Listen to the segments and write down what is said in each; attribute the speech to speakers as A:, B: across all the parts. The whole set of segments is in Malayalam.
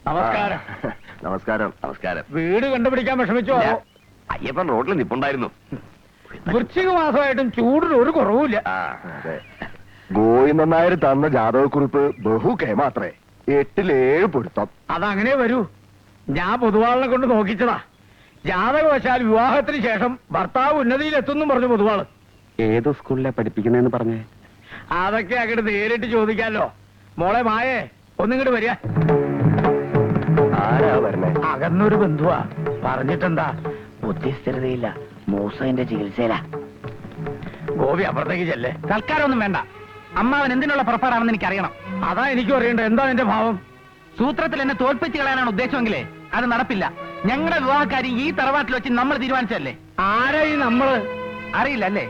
A: നമസ്കാരം.
B: നമസ്കാരം. നമസ്കാരം.
A: വീട് കണ്ടുപിടിക്കാൻ വിഷമിച്ചോ?
B: അയ്യപ്പൻ റോഡിൽ നിപ്പുണ്ടായിരുന്നു.
A: വൃശ്ചിക മാസമായിട്ടും ചൂടിന് ഒരു കുറവുമില്ല.
B: ഗോവിന്ദൻ നായർ തന്ന ജാതകക്കുറിപ്പ് ബഹു കേമാത്രേ. 8-7 പൊരുത്തം.
A: അതങ്ങനെ വരൂ. ഞാൻ പൊതുവാളിനെ കൊണ്ട് നോക്കിച്ചതാ. ജാതകവശാൽ വിവാഹത്തിന് ശേഷം ഭർത്താവ് ഉന്നതിയിലെത്തുന്നു പറഞ്ഞു പൊതുവാള്.
B: ഏതോ സ്കൂളിലെ പഠിപ്പിക്കുന്നതെന്ന് പറഞ്ഞേ?
A: അതൊക്കെ അങ്ങോട്ട് നേരിട്ട് ചോദിക്കാലോ. മോളെ മായേ, ഒന്നിങ്ങോട്ട് വരിക.
B: ആരാ വരണേ?
A: അകന്നൊരു ബന്ധുവാ. പറഞ്ഞിട്ടെന്താ?
C: ബുദ്ധിസ്ഥിരതയില്ല, മൂസന്റെ ചികിത്സയിലാ.
A: ഗോപി അപ്പുറത്തേക്ക് ചെല്ലേ.
C: തൽക്കാലം ഒന്നും വേണ്ട. അമ്മാവൻ എന്തിനുള്ള പുറപ്പാടാണെന്ന് എനിക്കറിയണം.
A: അതാ എനിക്കും അറിയണ്ട. എന്താ നിന്റെ ഭാവം?
C: സൂത്രത്തിൽ എന്നെ തോൽപ്പിച്ച് കളയാനാണ് ഉദ്ദേശമെങ്കിലേ അത് നടപ്പില്ല. ഞങ്ങളുടെ വിവാഹക്കാരി ഈ തറവാട്ടിൽ വെച്ച് നമ്മൾ തീരുമാനിച്ചല്ലേ.
A: ആരാ ഈ നമ്മള്?
C: അറിയില്ല അല്ലേ?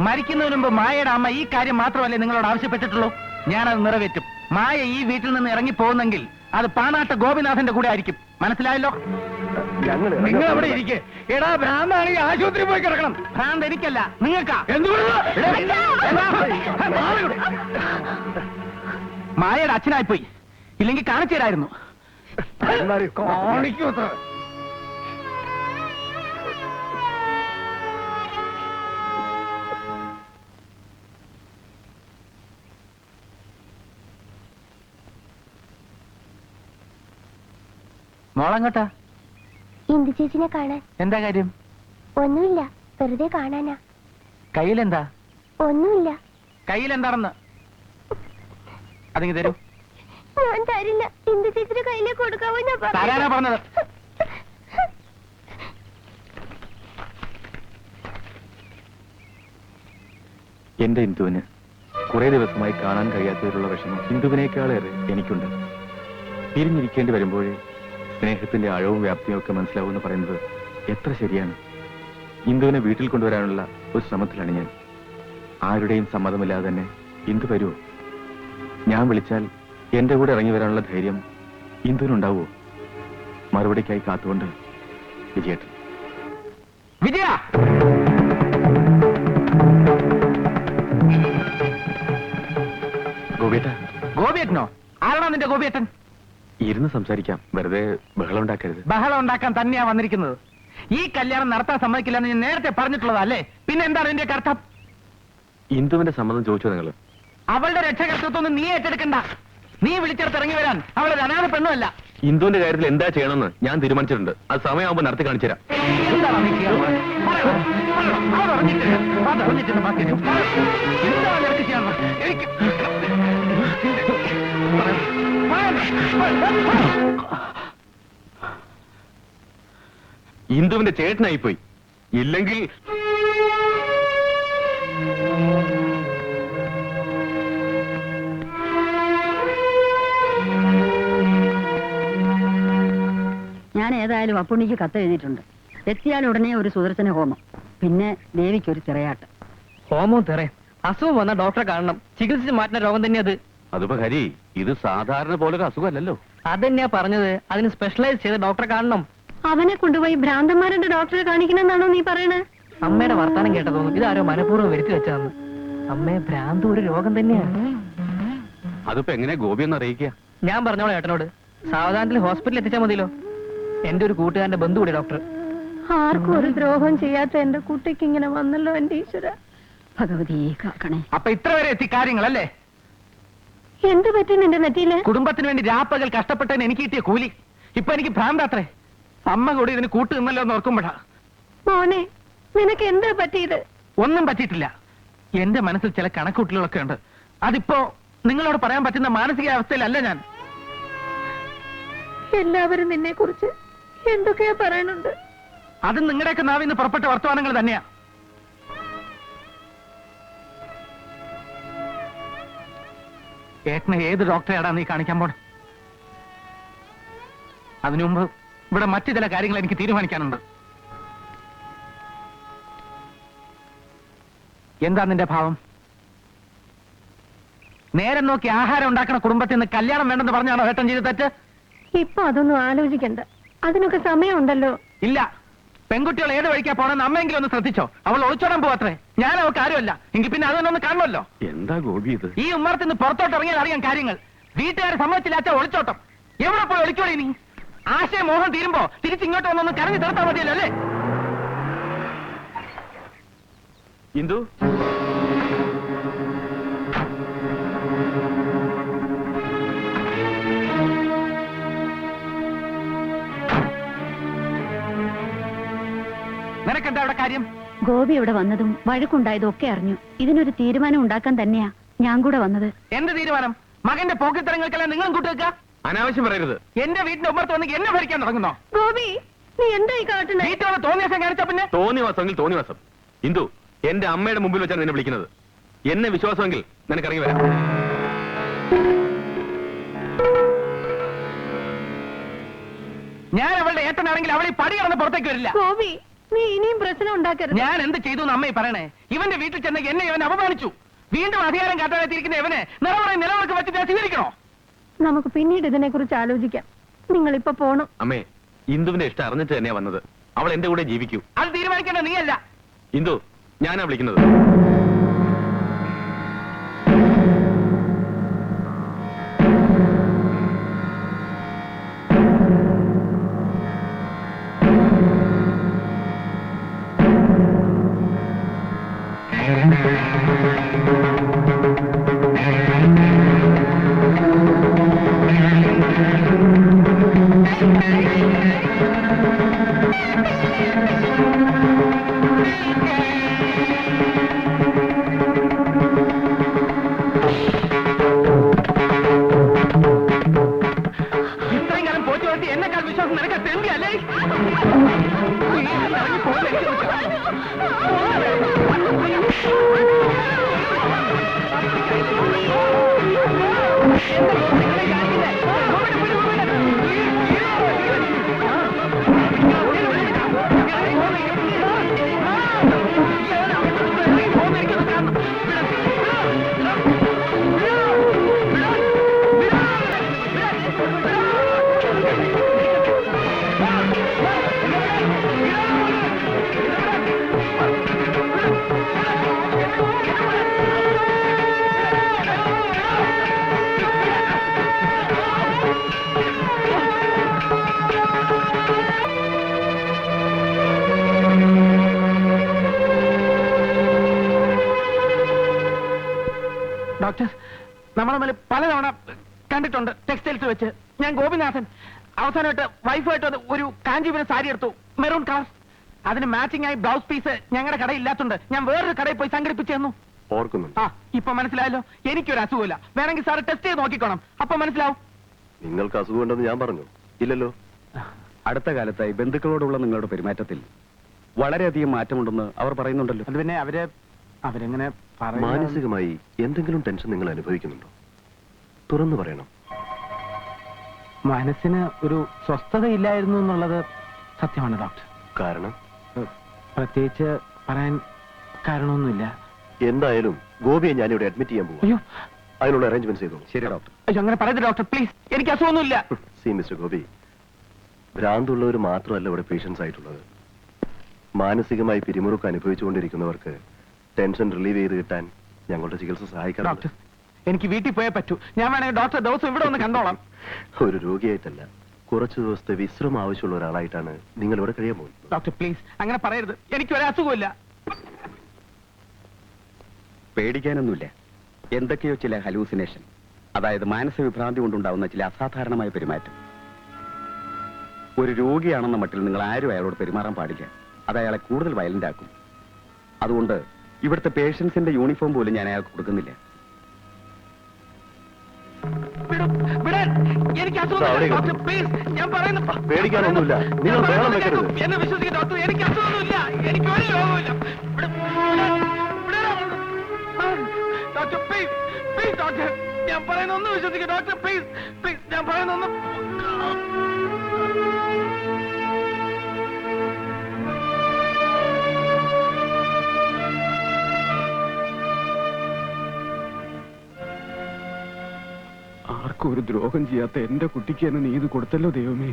C: മരിക്കുന്നതിന് മുമ്പ് മായയുടെ അമ്മ ഈ കാര്യം മാത്രമല്ലേ നിങ്ങളോട് ആവശ്യപ്പെട്ടിട്ടുള്ളൂ. ഞാനത് നിറവേറ്റും. മായ ഈ വീട്ടിൽ നിന്ന് ഇറങ്ങി പോകുന്നെങ്കിൽ അത് പാണാട്ട് ഗോപിനാഥന്റെ കൂടെ ആയിരിക്കും. മനസ്സിലായല്ലോ?
A: നിങ്ങൾ അവിടെ ഇരിക്കെ. എടാ, ഭ്രാന്താണെങ്കിൽ ആശുപത്രി പോയി കിടക്കണം.
C: ഭ്രാന്ത് എനിക്കല്ല, നിങ്ങൾക്കാ. മായയുടെ അച്ഛനായിപ്പോയി. ഇല്ലെങ്കിൽ കാണിച്ചു തരായിരുന്നു.
A: കാണിക്കൂ.
C: മോളങ്ങോട്ടാ?
D: ഇന്ദു ചേച്ചിനെ കാണാൻ.
C: എന്താ കാര്യം?
D: ഒന്നുമില്ല, വെറുതെ കാണാനാ.
C: കയ്യിലെന്താ?
D: ഒന്നുമില്ല.
C: കയ്യിലെന്താണെന്ന് അതിങ്ങ് തരൂ.
D: ഞാൻ തരില്ല. ഇന്ദു ചേച്ചിയുടെ കയ്യിലേക്ക് കൊടുക്കാവോ?
C: തരാനാ പറഞ്ഞത്.
E: എന്റെ ഇന്ദുവിന് കുറെ ദിവസമായി കാണാൻ കഴിയാത്തവരുള്ള വിഷമം ഇന്ദുവിനേക്കാളേറെ എനിക്കുണ്ട്. പിരിഞ്ഞിരിക്കേണ്ടി വരുമ്പോഴേ സ്നേഹത്തിന്റെ ആഴവും വ്യാപ്തിയും ഒക്കെ മനസ്സിലാവുമെന്ന് പറയുന്നത് എത്ര ശരിയാണ്. ഇന്ദുവിനെ വീട്ടിൽ കൊണ്ടുവരാനുള്ള ഒരു ശ്രമത്തിലാണ് ഞാൻ. ആരുടെയും സമ്മതമില്ലാതെ തന്നെ ഇന്ദു വരുമോ? ഞാൻ വിളിച്ചാൽ എന്റെ കൂടെ ഇറങ്ങി വരാനുള്ള ധൈര്യം ഇന്ദുവിനുണ്ടാവുമോ? മറുപടിക്കായി കാത്തുകൊണ്ട് വിജയേട്ടൻ.
C: വിജയ!
E: ഗോപിയേട്ട.
C: ഗോപിയേട്ടനോ? ആരാണോ നിന്റെ ഗോപിയേട്ടൻ?
E: ഇരുന്ന് സംസാരിക്കാം, വെറുതെ ബഹളം ഉണ്ടാക്കരുത്.
C: ബഹളം ഉണ്ടാക്കാൻ തന്നെയാ വന്നിരിക്കുന്നത്. ഈ കല്യാണം നടത്താൻ സമ്മതിക്കില്ലെന്ന് ഞാൻ നേരത്തെ പറഞ്ഞിട്ടുള്ളതല്ലേ. പിന്നെ എന്താണ് ഇതിന്റെ അർത്ഥം?
E: ഇന്ദുവിന്റെ സമ്മതം ചോദിച്ചോ നിങ്ങൾ?
C: അവളുടെ രക്ഷകർത്തൃത്വം നീ ഏറ്റെടുക്കണ്ട. നീ വിളിച്ചെടുത്ത് ഇറങ്ങി വരാൻ അവളൊരു അനാഥ പെണ്ണുമല്ല.
E: ഇന്ദുവിന്റെ കാര്യത്തിൽ എന്താ ചെയ്യണമെന്ന് ഞാൻ തീരുമാനിച്ചിട്ടുണ്ട്. അത് സമയമാകുമ്പോൾ നടത്തി കാണിച്ചു തരാം.
C: എന്താണ് നീ ചെയ്യാൻ പോകുന്നത്? പറയൂ, പറയൂ. അതറിഞ്ഞിട്ടുണ്ട് ബാക്കി ഞാൻ പറയും. എന്താണ് നിനക്ക് ചെയ്യാനുള്ളത്? എനിക്ക്
E: ഇന്ദുവിന്റെ ചേട്ടനായിപ്പോയി. ഇല്ലെങ്കിൽ
F: ഞാൻ ഏതായാലും അപ്പുണ്ണിക്ക് കത്ത് എഴുതിയിട്ടുണ്ട്. എത്തിയാൽ ഉടനെ ഒരു സുദർശന ഹോമം, പിന്നെ ദേവിക്കൊരു തിറയാട്ട്.
C: ഹോമവും തിറ അസുഖം വന്ന ഡോക്ടറെ കാണണം. ചികിത്സിച്ച് മാറ്റുന്ന രോഗം തന്നെ അത്.
E: അതിപ്പോ ഹരി, ഇത് സാധാരണ പോലൊരു അസുഖമല്ലല്ലോ.
C: അതന്നെയാ പറഞ്ഞത്. അതിന് സ്പെഷ്യലൈസ് ചെയ്ത ഡോക്ടറെ കാണണം.
D: അവനെ കൊണ്ടുപോയി ഭ്രാന്തന്മാരുടെ ഡോക്ടറെ കാണിക്കണമെന്നാണോ നീ പറയണേ?
C: അമ്മയുടെ വർത്താനം കേട്ട തോന്നുന്നു ഇതാരോ മനഃപൂർവ്വം വരുത്തി വെച്ചതെന്ന്. അമ്മയെ ഭ്രാന്ത് ഒരു രോഗം തന്നെയാണ്.
E: അതിപ്പോ എങ്ങനെ ഗോപി ഒന്ന് അറിയിക്കുക?
C: ഞാൻ പറഞ്ഞോളെ ഏട്ടനോട്. സാവധാനത്തിൽ ഹോസ്പിറ്റലിൽ എത്തിച്ചാൽ മതിയല്ലോ. എന്റെ ഒരു കൂട്ടുകാരന്റെ ബന്ധു കൂടി ഡോക്ടർ.
D: ആർക്കും ഒരു ദ്രോഹം ചെയ്യാത്ത എന്റെ കുട്ടിക്ക് ഇങ്ങനെ വന്നല്ലോ എന്റെ ഈശ്വര.
F: ഭഗവതി കാക്കണേ.
C: അപ്പൊ ഇത്ര വരെ എത്തി കാര്യങ്ങളല്ലേ?
D: എന്ത് പറ്റി നിന്റെ നെറ്റിയില്?
C: കുടുംബത്തിന് വേണ്ടി രാപ്പകൽ കഷ്ടപ്പെട്ടതിന് എനിക്ക് കിട്ടിയ കൂലി. ഇപ്പൊ എനിക്ക് ഭ്രാന്താത്രേ. അമ്മ കൂടി ഇതിന് കൂട്ട് നിന്നല്ലോ എന്ന് ഓർക്കുമ്പോഴാ.
D: മോനെ, നിനക്ക് എന്താ പറ്റിയത്?
C: ഒന്നും പറ്റിയിട്ടില്ല. എന്റെ മനസ്സിൽ ചില കണക്കൂട്ടലുകളൊക്കെ ഉണ്ട്. അതിപ്പോ നിങ്ങളോട് പറയാൻ പറ്റുന്ന മാനസികാവസ്ഥയിലല്ല ഞാൻ.
D: എല്ലാവരും നിന്നെ കുറിച്ച് എന്തൊക്കെയാ പറയുന്നുണ്ട്.
C: അത് നിങ്ങളുടെയൊക്കെ നാവിൽ നിന്ന് പുറപ്പെട്ട വർത്തമാനങ്ങൾ തന്നെയാ. ഏട്ടനെ ഏത് ഡോക്ടറെയാടാ നീ കാണിക്കാൻ പോണം? അതിനു മുമ്പ് ഇവിടെ മറ്റു ചില കാര്യങ്ങൾ എനിക്ക് തീരുമാനിക്കാനുണ്ട്. എന്താ നിന്റെ ഭാവം? നേരം നോക്കി ആഹാരം ഉണ്ടാക്കുന്ന കുടുംബത്തിൽ നിന്ന് കല്യാണം വേണ്ടെന്ന് പറഞ്ഞാണോ ഏട്ടൻ ചെയ്ത് തെറ്റ്?
D: ഇപ്പൊ അതൊന്നും ആലോചിക്കണ്ട. അതിനൊക്കെ സമയമുണ്ടല്ലോ.
C: ഇല്ല. പെൺകുട്ടികൾ ഏത് വഴിക്കാ പോണെന്ന് അമ്മയെങ്കിലും ഒന്ന് ശ്രദ്ധിച്ചോ. അവൾ ഒളിച്ചോടാൻ പോവാത്രേ. ഞാൻ അവൾക്ക് ആരുമല്ല. എങ്കിൽ പിന്നെ അതൊന്നും ഒന്ന് കാണുമല്ലോ.
E: എന്താ ഗോപി ഇത്?
C: ഈ ഉമ്മറത്ത് നിന്ന് പുറത്തോട്ട് ഇറങ്ങിയാൽ അറിയാം കാര്യങ്ങൾ. വീട്ടുകാരെ സമ്മതിച്ചില്ലാച്ച ഒളിച്ചോട്ടം. എവിടെ പോയി ഒളിക്കോളി നീ? ആശയമോഹം തീരുമ്പോ തിരിച്ചിങ്ങോട്ട് വന്നൊന്ന് കരഞ്ഞു തീർത്താൽ മതിയല്ലോ അല്ലേ?
E: ഇന്ദു,
C: നിനക്കെന്താ അവിടെ കാര്യം?
D: ഗോപി ഇവിടെ വന്നതും വഴക്കുണ്ടായതും ഒക്കെ അറിഞ്ഞു. ഇതിനൊരു തീരുമാനം ഉണ്ടാക്കാൻ തന്നെയാ ഞാൻ കൂടെ വന്നത്.
C: എന്ത് തീരുമാനം? മകന്റെ പോക്കിത്തരങ്ങൾക്കെല്ലാം നിങ്ങളും കൂട്ടുവെക്ക.
E: അനാവശ്യം പറയരുത്.
C: എന്റെ വീടിന്റെ ഉമ്മർത്ത് വന്ന് എന്നെ ഭരിക്കാൻ തുടങ്ങുന്നോ?
D: ഗോപി, നീ എന്തായി കാട്ടണേ?
C: വീട്ടിലുള്ള തോന്നിയാസം കാണിച്ച പിന്നെ
E: തോന്നിവാസമെങ്കിൽ തോന്നിവാസം. ഇന്ദു, എന്റെ അമ്മയുടെ മുമ്പിൽ വെച്ചാണ് നിന്നെ വിളിക്കുന്നത്. എന്നെ വിശ്വാസമെങ്കിൽ നിനക്കിറങ്ങി വരാം.
C: ഞാൻ അവളുടെ ഏട്ടനാണെങ്കിൽ അവളെ പടി കടന്ന് പുറത്തേക്ക് വരില്ല.
D: ഗോപി, നീ ഇനിയും പ്രശ്നം ഉണ്ടാക്കരുത്.
C: ഞാൻ എന്ത് ചെയ്തു എന്ന് അമ്മയെ പറയണേ? ഇവന്റെ വീട്ടിൽ ചെന്ന് എന്നെ ഇവൻ അപമാനിച്ചു. വീണ്ടും അധികാരം കാട്ടാനെത്തിയിരിക്കുന്ന ഇവനെ നിലവിളക്ക് വെച്ച് ഞാൻ സ്വീകരിക്കണോ?
D: നമുക്ക് പിന്നീട് ഇതിനെ കുറിച്ച് ആലോചിക്കാം. നിങ്ങൾ ഇപ്പൊ പോണം.
E: അമ്മേ, ഇന്ദുവിന്റെ ഇഷ്ടം അറിഞ്ഞിട്ട് തന്നെയാ വന്നത്. അവൾ എന്റെ കൂടെ ജീവിക്കൂ.
C: അത് തീരുമാനിക്കേണ്ട നീയല്ല.
E: ഇന്ദു, ഞാനാ വിളിക്കുന്നത്.
C: ഇത്രയും കാലം പോറ്റി വളർത്തി എന്നെക്കാൾ വിശ്വാസം നിനക്ക് തെണ്ടിയല്ലേ? ഡോക്ടർ, നമ്മൾ തമ്മിൽ പലതവണ കണ്ടിട്ടുണ്ട് ടെക്സ്റ്റൈൽസ് വെച്ച്. ഞാൻ ഗോപിനാഥൻ. അവസാനമായിട്ട് വൈഫായിട്ട് ഒരു കാഞ്ചീപുരം സാരി എടുത്തു, മെറൂൺ കളർ. അതിന് മാച്ചിങ് ആയി ബ്ലൗസ് പീസ് ഞങ്ങളുടെ കടയിൽ ഇല്ലാത്തതുകൊണ്ട് ഞാൻ വേറൊരു കടയിൽ പോയി സംഘടിപ്പിച്ചു തന്നു.
B: ഓർക്കുന്നുണ്ട്.
C: ആ, ഇപ്പൊ മനസ്സിലായല്ലോ. എനിക്കൊരു അസുഖമില്ല. വേണമെങ്കിൽ സാറ് ടെസ്റ്റ് ചെയ്ത് നോക്കിക്കോണം, അപ്പൊ മനസ്സിലാവും.
B: നിങ്ങൾക്ക് അസുഖമുണ്ടെന്ന് ഞാൻ പറഞ്ഞു ഇല്ലല്ലോ?
G: അടുത്ത കാലത്തായി ബന്ധുക്കളോടുള്ള നിങ്ങളുടെ പെരുമാറ്റത്തിൽ വളരെയധികം മാറ്റമുണ്ടെന്ന് അവർ പറയുന്നുണ്ടല്ലോ.
C: അത് പിന്നെ അവരെങ്ങനെ
B: മാനസികമായി എന്തെങ്കിലും ടെൻഷൻ നിങ്ങൾ അനുഭവിക്കുന്നുണ്ടോ? തുറന്നു പറയണം.
C: മനസ്സിന് ഒരു സ്വസ്ഥതയില്ലായിരുന്നു എന്നുള്ളത് സത്യമാണ് ഡോക്ടർ.
B: കാരണം
C: പ്രത്യേകിച്ച് പറയാൻ കാരണമൊന്നുമില്ല.
B: എന്തായാലും ഗോപിയെ ഞാനിവിടെ അഡ്മിറ്റ് ചെയ്യാൻ പോകും.
C: അയ്യോ
B: അതിനുള്ള അറേഞ്ച്മെന്റ് ചെയ്തോളൂ.
G: ശരി ഡോക്ടർ.
C: അയ്യോ, അങ്ങനെ പറയരുത് ഡോക്ടർ, പ്ലീസ്. എനിക്ക് അസുഖമൊന്നുമില്ല.
B: സി മിസ്റ്റർ ഗോപി, ഭ്രാന്തുള്ളവർ മാത്രമല്ല ഇവിടെ പേഷ്യൻസ് ആയിട്ടുള്ളത്. മാനസികമായി പിരിമുറുക്കം അനുഭവിച്ചുകൊണ്ടിരിക്കുന്നവർക്ക് ടെൻഷൻ റിലീവ് ചെയ്ത് കിട്ടാൻ ഞങ്ങളുടെ ചികിത്സ സഹായിക്കാറുണ്ട്.
C: ഡോക്ടർ, എനിക്ക് വീട്ടിൽ പോയേ പറ്റൂ. ഞാൻ വേണമെങ്കിൽ ഡോക്ടർ ദിവസം ഇവിടെ ഒന്ന് കണ്ടോളാം.
B: ഒരു രോഗിയായിട്ടല്ല, കുറച്ചു ദിവസത്തെ വിശ്രമം ആവശ്യമുള്ള ഒരാളായിട്ടാണ് നിങ്ങൾ ഇവിടെ കഴിയാൻ പോകുന്നത്.
C: ഡോക്ടർ പ്ലീസ്, അങ്ങനെ പറയരുത്. എനിക്ക് ഒരു അസുഖമില്ല.
G: പേടിക്കാനൊന്നുമില്ല. എന്തൊക്കെയോ ചില ഹലൂസിനേഷൻ, അതായത് മാനസിക വിഭ്രാന്തി കൊണ്ടുണ്ടാവുന്ന ചില അസാധാരണമായ പെരുമാറ്റം. ഒരു രോഗിയാണെന്ന മട്ടിൽ നിങ്ങൾ ആരും അയാളോട് പെരുമാറാൻ പാടില്ല. അത് അയാളെ കൂടുതൽ വയലന്റ് ആക്കും. അതുകൊണ്ട് ഇവിടുത്തെ പേഷ്യൻസിന്റെ യൂണിഫോം പോലും ഞാൻ അയാൾക്ക് കൊടുക്കുന്നില്ല.
C: എനിക്ക് അസുഖമില്ല ഡോക്ടർ, പ്ലീസ്. ഞാൻ പറയുന്നു,
B: പേടിക്കാനൊന്നുമില്ല. നിങ്ങൾ ബഹളം വെക്കരുത്.
C: എന്നെ വിശ്വസിക്കും ഡോക്ടർ. എനിക്ക് അസുഖമൊന്നുമില്ല. എനിക്ക് ഒരു രോഗമില്ല. Doctor please, please doctor. ഞാൻ പറയുന്ന ഒന്ന് വിശ്വസിക്കും ഡോക്ടർ, പ്ലീസ് പ്ലീസ്. ഞാൻ പറയുന്ന ഒന്ന്.
E: ആർക്കും ഒരു ദ്രോഹം ചെയ്യാത്ത എന്റെ കുട്ടിക്ക് എന്നെ നീ ഇത് കൊടുത്തല്ലോ ദൈവമേ.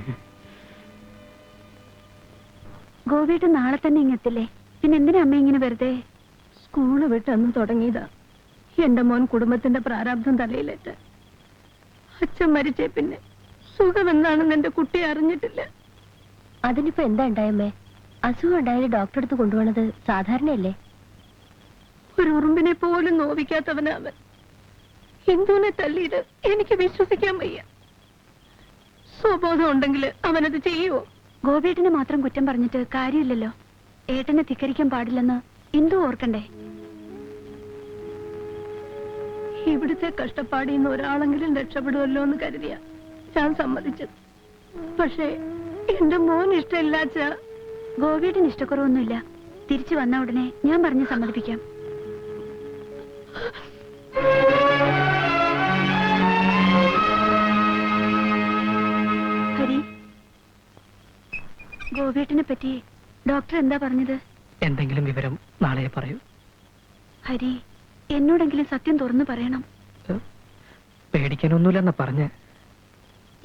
D: ഗോപിയിട്ട് നാളെ തന്നെ ഇങ്ങെത്തില്ലേ? പിന്നെ എന്തിനാ അമ്മ ഇങ്ങനെ വെറുതെ? സ്കൂള് വിട്ട് അന്ന് തുടങ്ങിയതാ എന്റെ മോൻ കുടുംബത്തിന്റെ പ്രാരാബ്ധം തലയിലേറ്റ്. അച്ഛൻ മരിച്ചേ പിന്നെ സുഖം എന്താണെന്ന് എന്റെ കുട്ടി അറിഞ്ഞിട്ടില്ല. അതിനിപ്പോ എന്താ ഉണ്ടായമ്മേ? അസുഖം ഉണ്ടായാലും ഡോക്ടറെ അടുത്ത് കൊണ്ടുപോകണത് സാധാരണയല്ലേ? ഒരു ഉറുമ്പിനെ പോലും നോവിക്കാത്തവനവൻ. ഹിന്ദുവിനെ തല്ലിയത് എനിക്ക് വിശ്വസിക്കാൻ വയ്യ. സ്വബോധം ഉണ്ടെങ്കിൽ അവനത് ചെയ്യുവോ? ഗോപിയേട്ടനെ മാത്രം കുറ്റം പറഞ്ഞിട്ട് കാര്യമില്ലല്ലോ. ഏട്ടനെ ധിക്കരിക്കാൻ പാടില്ലെന്ന് ഇന്ദു ഓർക്കണ്ടേ? ഇവിടുത്തെ കഷ്ടപ്പാടിൽ നിന്ന് ഒരാളെങ്കിലും രക്ഷപ്പെടുമല്ലോ എന്ന് കരുതിയ ഞാൻ സമ്മതിച്ചത്. പക്ഷേ എന്റെ മോൻ ഇഷ്ടമില്ലാച്ച. ഗോപിയേട്ടന് ഇഷ്ടക്കുറവൊന്നുമില്ല. തിരിച്ചു വന്ന ഉടനെ ഞാൻ പറഞ്ഞ് സമ്മതിപ്പിക്കാം. ഹരി, ഗോപിയേട്ടനെ പറ്റി ഡോക്ടർ എന്താ പറഞ്ഞത്?
A: എന്തെങ്കിലും വിവരം നാളെ പറയൂ.
D: ഹരി, എന്നോടെങ്കിലും സത്യം തുറന്നു പറയണം.
A: പേടിക്കാനൊന്നുമില്ലെന്നാ പറഞ്ഞ്.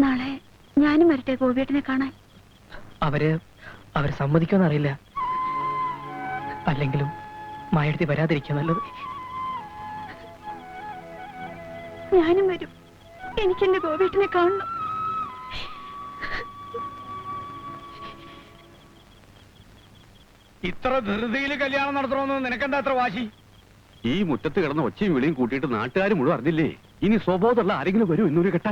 D: നാളെ ഞാനും വരട്ടെ ഗോപിയേട്ടനെ കാണാൻ.
A: അവര് സമ്മതിക്കുമെന്നറിയില്ല. അല്ലെങ്കിലും മായെടുത്തി വരാതിരിക്കുക നല്ലത്.
D: ഞാനും വരും. എനിക്കെന്റെ ഗോപിയേട്ടനെ കാണണം.
A: ഇത്ര ധൃതിയിൽ കല്യാണം നടത്തണമെന്ന് നിനക്കെന്താ അത്ര വാശി?
G: ഈ മുറ്റത്ത് കിടന്ന ഒച്ചയും വിളിയും കൂട്ടിയിട്ട് നാട്ടുകാർ മുഴുവൻ അറിഞ്ഞില്ലേ? ഇനി സ്വബോധമുള്ള ആരെങ്കിലും വരും എന്നൊരു കെട്ട.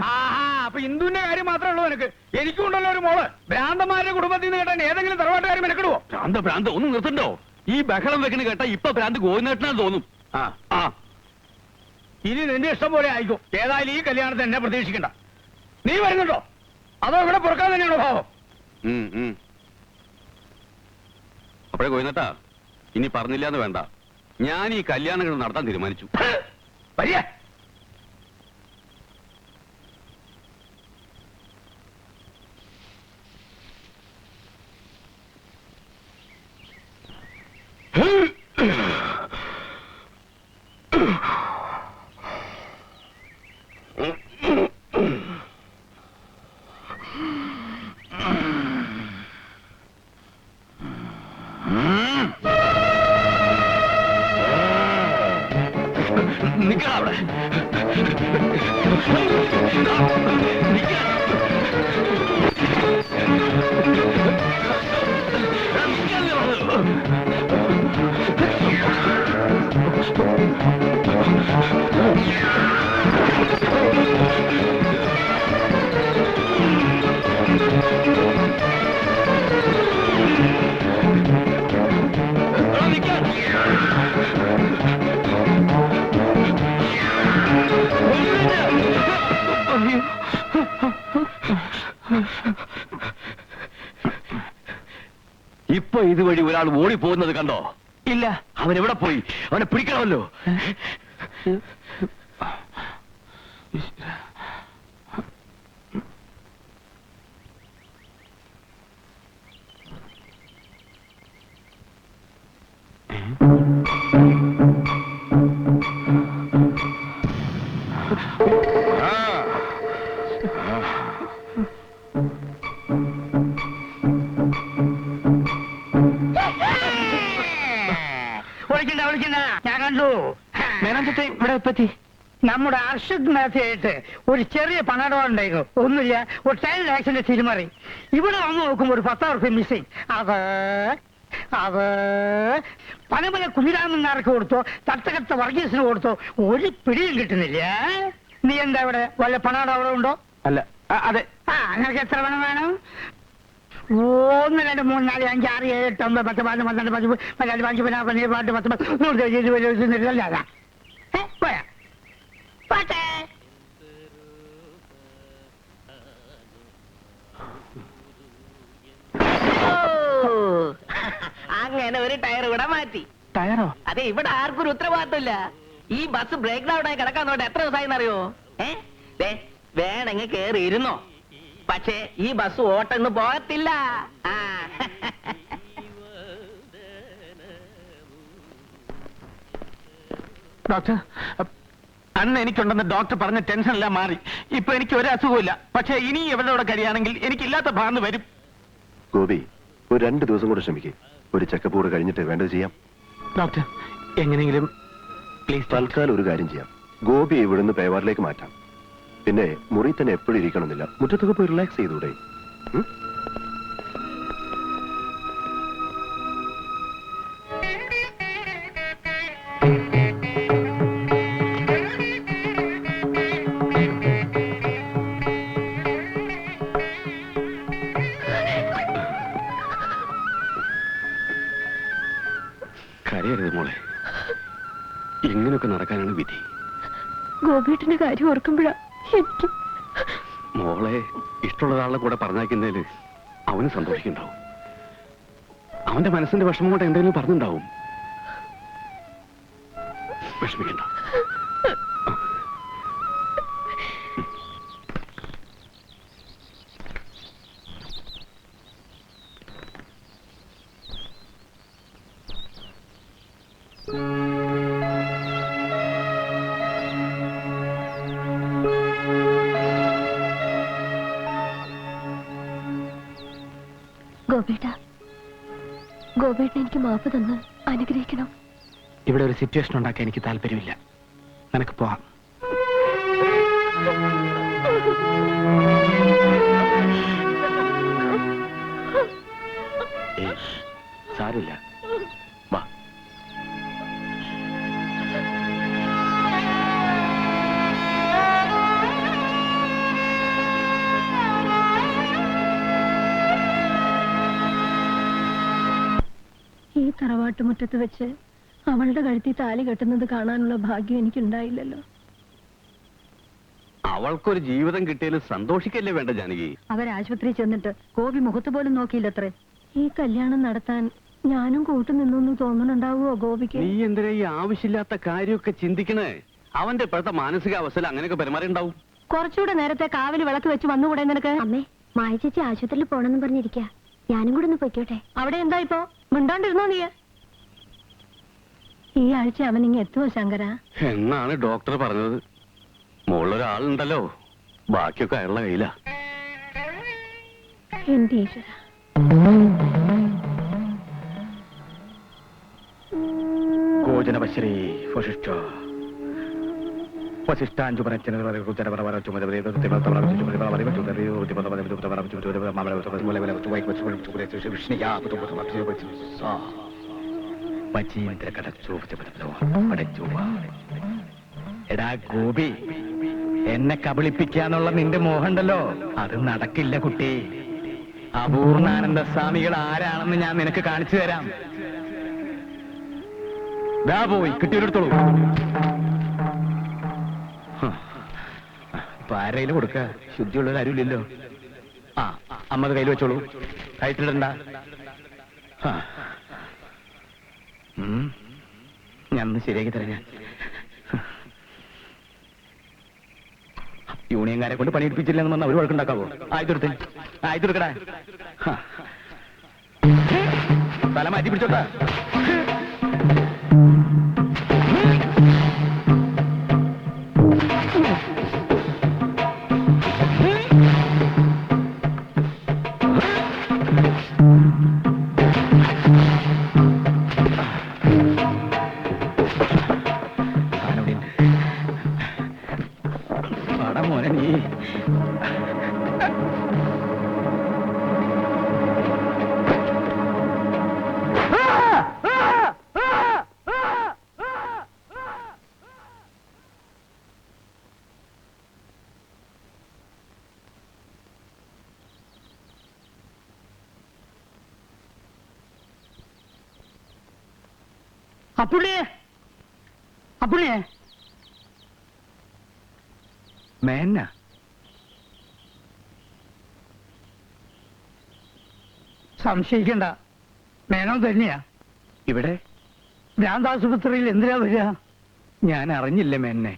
A: അപ്പൊ ഇന്ദുവിന്റെ കാര്യം മാത്രമേ ഉള്ളൂ നിനക്ക്? എനിക്കും ഉണ്ടല്ലോ ഒരു മോള്. ഭ്രാന്തമാരുടെ കുടുംബത്തിൽ നിന്ന് കേട്ടാൻ ഏതെങ്കിലും തറവാട്ടുകാർ മെനക്കെടുവോ?
G: ഭ്രാന്ത് ഒന്ന് നിർത്തണ്ടോ? ഈ ബഹളം വെക്കണ കേട്ടാ ഇപ്പൊ ഭ്രാന്ത് ഗോവിന്ദേട്ടനാന്ന് തോന്നും.
A: ഇനി നിന്റെ ഇഷ്ടം പോലെ ആയിക്കോ. ഏതായാലും ഈ കല്യാണത്തിന് എന്നെ പ്രതീക്ഷിക്കണ്ട. നീ വരുന്നുണ്ടോ അതോ ഇവിടെ പുറക്കാൻ തന്നെയാണോ ഭാവം?
G: അപ്പോഴേ ഗോവിന്ദേട്ടാ, ഇനി പറഞ്ഞില്ല എന്ന് വേണ്ട. ഞാൻ ഈ കല്യാണങ്ങൾ നടത്താൻ തീരുമാനിച്ചു.
A: വരിക.
G: ഇപ്പൊ ഇതുവഴി ഒരാൾ ഓടി പോകുന്നത് കണ്ടോ?
C: ഇല്ല.
G: അവൻ എവിടെ പോയി? അവനെ പിടിക്കണമല്ലോ.
A: ഞാൻ കണ്ടു.
C: മേനോൻചേട്ടൻ ഇവിടെ എത്തി.
A: നമ്മുടെ അർഷദ് മേധയായിട്ട് ഒരു ചെറിയ പണടം ഉണ്ടായിരുന്നു. ഒന്നുമില്ല, ഒരു 10 lakhs തിരിമറി. ഇവിടെ വന്ന് നോക്കുമ്പോൾ ഒരു 10,000 രൂപ മിസ്സിങ്. അത് പനമല കുഞ്ഞിരാമനാർക്ക് കൊടുത്തോ തട്ടകത്ത വർഗീസിന് കൊടുത്തോ ഒരു പിടിയും കിട്ടുന്നില്ല. നീ എന്താ ഇവിടെ വല്ല പണടം അവിടെ ഉണ്ടോ?
C: അല്ല, അതെ.
A: നിനക്ക് എത്ര പണം വേണം? 1 2 3 4 5 6 7 8 9 10 11 12 15 16 15 16 17 18 19 പോയാ പാട്ടെ.
H: അങ്ങനെ ഒരു ടയർ ഇവിടെ മാറ്റി.
C: ടയറോ?
H: അതെ, ഇവിടെ ആർക്കും ഒരു ഉത്തരവാദിത്തമില്ല. ഈ ബസ് ബ്രേക്ക് ഡൗൺ ആയി കിടക്കാൻ തോട്ടെ എത്ര ദിവസമായി അറിയോ? വേണമെങ്കിൽ കേറി ഇരുന്നോ. പക്ഷേ ഈ ബസ് ഓട്ടൊന്ന് പോകത്തില്ല.
C: ഡോക്ടർ, അന്ന് എനിക്കുണ്ടെന്ന് ഡോക്ടർ പറഞ്ഞ ടെൻഷൻ എല്ലാം മാറി. ഇപ്പൊ എനിക്ക് ഒരു അസുഖമില്ല. പക്ഷേ ഇനി എവിടെ കഴിയാണെങ്കിൽ എനിക്കില്ലാത്ത ഭാഗത്ത് വരും.
B: ഗോപി, ഒരു 2 ദിവസം കൂടെ ശ്രമിക്കേ. ഒരു ചെക്കപ്പ് കൂടെ കഴിഞ്ഞിട്ട് വേണ്ടത് ചെയ്യാം.
C: ഡോക്ടർ, എങ്ങനെയെങ്കിലും പ്ലീസ്.
B: തൽക്കാലം ഒരു കാര്യം ചെയ്യാം. ഗോപി ഇവിടുന്ന് പേവാറിലേക്ക് മാറ്റാം. പിന്നെ മുറി തന്നെ എപ്പോഴും ഇരിക്കണമെന്നില്ല, മുറ്റത്തൊക്കെ പോയി റിലാക്സ് ചെയ്തൂടെ? ഉം?
G: കരയരുത് മോളെ, ഇങ്ങനെയൊക്കെ നടക്കാനാണ് വിധി.
D: ഗോപിയേട്ടന്റെ കാര്യം ഓർക്കുമ്പോഴാ എനിക്ക്
G: മോളെ ഇഷ്ടമുള്ള ഒരാളുടെ കൂടെ പറഞ്ഞയക്കുന്നതിൽ അവന് സന്തോഷിക്കുന്നുണ്ടാവും. അവന്റെ മനസ്സിന്റെ വിഷമം കൊണ്ട് എന്തെങ്കിലും പറഞ്ഞിട്ടുണ്ടാവും. വിഷമിക്കണ്ട.
D: ഗോപിയേട്ടൻ എനിക്ക് മാപ്പ് തന്ന് അനുഗ്രഹിക്കണം.
C: ഇവിടെ ഒരു സിറ്റുവേഷൻ ഉണ്ടാക്കാൻ എനിക്ക് താല്പര്യമില്ല. നിനക്ക് പോവാം.
G: സാരില്ല, വാ.
D: ഈ തറവാട്ടുമുറ്റത്ത് വെച്ച് അവളുടെ കഴുത്തിൽ താലി കെട്ടുന്നത് കാണാനുള്ള ഭാഗ്യം എനിക്കുണ്ടായില്ലല്ലോ.
G: അവൾക്കൊരു ജീവിതം കിട്ടിയതിൽ സന്തോഷിക്കല്ലേ വേണ്ട ജാനകി?
F: അവരാശുപത്രിയിൽ ചെന്നിട്ട് ഗോപി മുഖത്ത് പോലും നോക്കിയില്ലത്രേ.
D: ഈ കല്യാണം നടത്താൻ ഞാനും കൂട്ടുനിന്നു തോന്നുന്നുണ്ടാവുമോ ഗോപിക്ക്?
G: നീ എന്തിനാ ഈ ആവശ്യമില്ലാത്ത കാര്യമൊക്കെ ചിന്തിക്കണേ? അവന്റെ ഇപ്പോഴത്തെ മാനസികാവസ്ഥയിൽ അങ്ങനെയൊക്കെ പെരുമാറിണ്ടാവും.
D: കുറച്ചുകൂടെ നേരത്തെ കാവില് വിളക്ക് വെച്ച് വന്നുകൂടെ നിനക്ക്?
I: അമ്മേ, മായ ചേച്ചി ആശുപത്രിയിൽ പോണെന്ന് പറഞ്ഞിരിക്ക. ഞാനും കൂടെ ഒന്ന് പൊയ്ക്കോട്ടെ?
D: അവിടെ എന്താ ഇപ്പോ മിണ്ടാണ്ടിരുന്നോ നീ? ഈ ആഴ്ച അവൻ ഇങ്ങ് എത്തുവോ ശങ്കര?
G: എന്നാണ് ഡോക്ടർ പറഞ്ഞത്. മുകളിലൊരാളുണ്ടല്ലോ, ബാക്കിയൊക്കെ അയാളുടെ കയ്യിലാ.
D: എന്റെ ഈശ്വര.
C: ഗോജനവശ്രീ വശിഷ്ഠ എടാ ഗോപി, എന്നെ കബളിപ്പിക്കാന്നുള്ള നിന്റെ മോഹമുണ്ടല്ലോ, അത് നടക്കില്ല കുട്ടി. അപൂർണാനന്ദ സ്വാമികൾ ആരാണെന്ന് ഞാൻ നിനക്ക് കാണിച്ചു തരാം. ദാ പോയി കിട്ടിയൊരിടത്തോളൂ. ഇപ്പൊ ആരെങ്കിലും കൊടുക്ക, ശുദ്ധിയുള്ളവർ ആരുമില്ലല്ലോ. ആ, അമ്മത് കയ്യിൽ വെച്ചോളൂ, കയറ്റിടണ്ട. ഞാൻ ഒന്ന് ശരിയാക്കി തരാം. ഞാൻ യൂണിയൻകാരെ കൊണ്ട് പണിയെടുപ്പിച്ചില്ലെന്ന് പറഞ്ഞാൽ അവർ വഴക്കുണ്ടാക്കാവോ? ആയതെടുക്കടാ. തല മാറ്റി പിടിച്ചോട്ടാ. മോനെ നീ
A: അപ്പുണ്ണിയെ
C: മേന്ന
A: സംശയിക്കണ്ട, മേനോ തന്നെയാ.
C: ഇവിടെ
A: ഭ്രാന്താശുപത്രിയിൽ എന്തിനാ വരിക?
C: ഞാൻ അറിഞ്ഞില്ല മേന്നെ.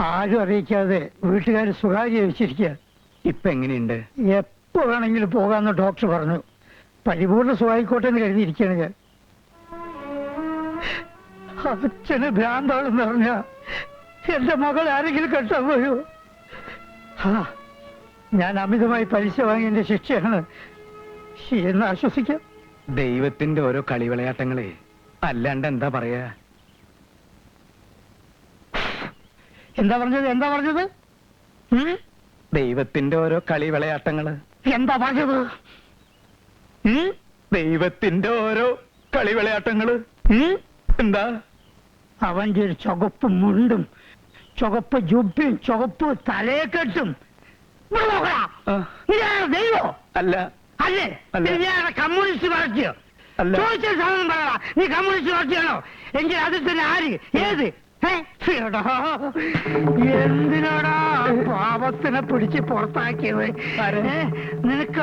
A: ആരും അറിയിക്കാതെ വീട്ടുകാർ സ്വകാര്യ വെച്ചിരിക്കുക.
C: ഇപ്പൊ എങ്ങനെയുണ്ട്?
A: എപ്പോ വേണമെങ്കിലും പോകാന്ന് ഡോക്ടർ പറഞ്ഞു. പരിപൂർണ്ണ സുഖായിക്കോട്ടെ എന്ന് കരുതിയിരിക്കുകയാണ് ഞാൻ. അച്ഛന് ഭ്രാന്താണെന്ന് പറഞ്ഞ എന്റെ മകൾ ആരെങ്കിലും കെട്ടാൻ പോയോ? ഞാൻ അമിതമായി പലിശ വാങ്ങിയതിന്റെ ശിക്ഷയാണ് എന്ന് ആശ്വസിക്കാം.
C: ദൈവത്തിന്റെ ഓരോ കളിവിളയാട്ടങ്ങളെ, അല്ലാണ്ട് എന്താ പറയാ?
A: എന്താ പറഞ്ഞത്?
C: ദൈവത്തിന്റെ ഓരോ കളി വിളയാട്ടങ്ങള്.
A: എന്താ പറഞ്ഞത്?
C: ദൈവത്തിന്റെ ഓരോ കളി വിളയാട്ടങ്ങള്. എന്താ?
A: അവന്റെ ഒരു ചുവപ്പ് മുണ്ടും ചുവപ്പ് ജുബയും ചുവപ്പ് തലയെക്കെട്ടും ദൈവോ
C: അല്ല.
A: അല്ലേ? കമ്മ്യൂണിസ്റ്റ് പാർട്ടിയോ?
C: അല്ല.
A: ചോദിച്ച സാധനം പറയടാ. നീ കമ്മ്യൂണിസ്റ്റ് പാർട്ടിയാണോ? എങ്കിൽ അതിൽ തന്നെ ആര്? ഏത്? എന്തിനാടാ പാപത്തിനെ പിടിച്ച് പുറത്താക്കിയത്? നിനക്ക്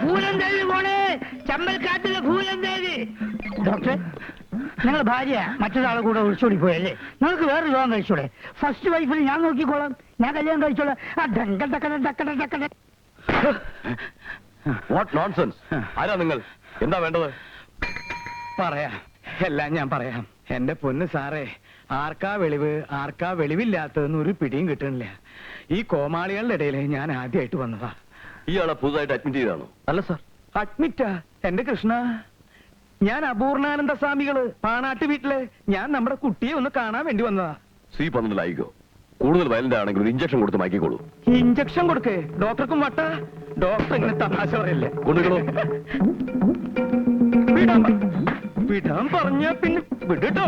A: ഭൂലന്തേവി പോണേ, ചമ്പൽക്കാട്ടിലെ ഭൂലന്തേവി. ഡോക്ടർ, നിങ്ങൾ ഭാര്യ മറ്റൊരാളെ കൂടെ ഒളിച്ചോടി പോയല്ലേ? നിങ്ങൾക്ക് വേറെ വിവാഹം കഴിച്ചോളെ? ഫസ്റ്റ് വൈഫിന് ഞാൻ നോക്കിക്കോളാം, ഞാൻ കല്യാണം കഴിച്ചോളാം.
B: What nonsense! ആരാ നിങ്ങൾ? എന്താ വേണ്ടത്?
C: പറയാം, എല്ലാം ഞാൻ പറയാം. എന്റെ പൊന്ന് സാറേ, ആർക്കാ വെളിവ് ആർക്കാ വെളിവില്ലാത്തതെന്ന് ഒരു പിടിയും കിട്ടണില്ല. ഈ കോമാളികളുടെ ഇടയിൽ ഞാൻ ആദ്യമായിട്ട് വന്നതാ.
B: ഇയാളെ പുതുതായിട്ട് അഡ്മിറ്റ് ചെയ്താണോ?
C: അല്ല സാർ. അഡ്മിറ്റാ? എന്റെ കൃഷ്ണ, ഞാൻ അപൂർണാനന്ദ സ്വാമികള് പാണാട്ട് വീട്ടില് ഞാൻ നമ്മുടെ കുട്ടിയെ ഒന്ന് കാണാൻ വേണ്ടി വന്നതാ.
B: C12 ആയിക്കോ. കൂടുതൽ വയലന്റ് ആണെങ്കിൽ ഒരു ഇഞ്ചക്ഷൻ കൊടുത്ത് മാറ്റിക്കോളൂ.
C: ഇഞ്ചക്ഷൻ കൊടുക്കേ? ഡോക്ടർക്കും വട്ട? ഡോക്ടർ ഇങ്ങനെ തമാശ പറയല്ലേ?
B: കൊണ്ടുകളോ.
C: വിടാൻ പറഞ്ഞ പിന്നെ വിടട്ടോ.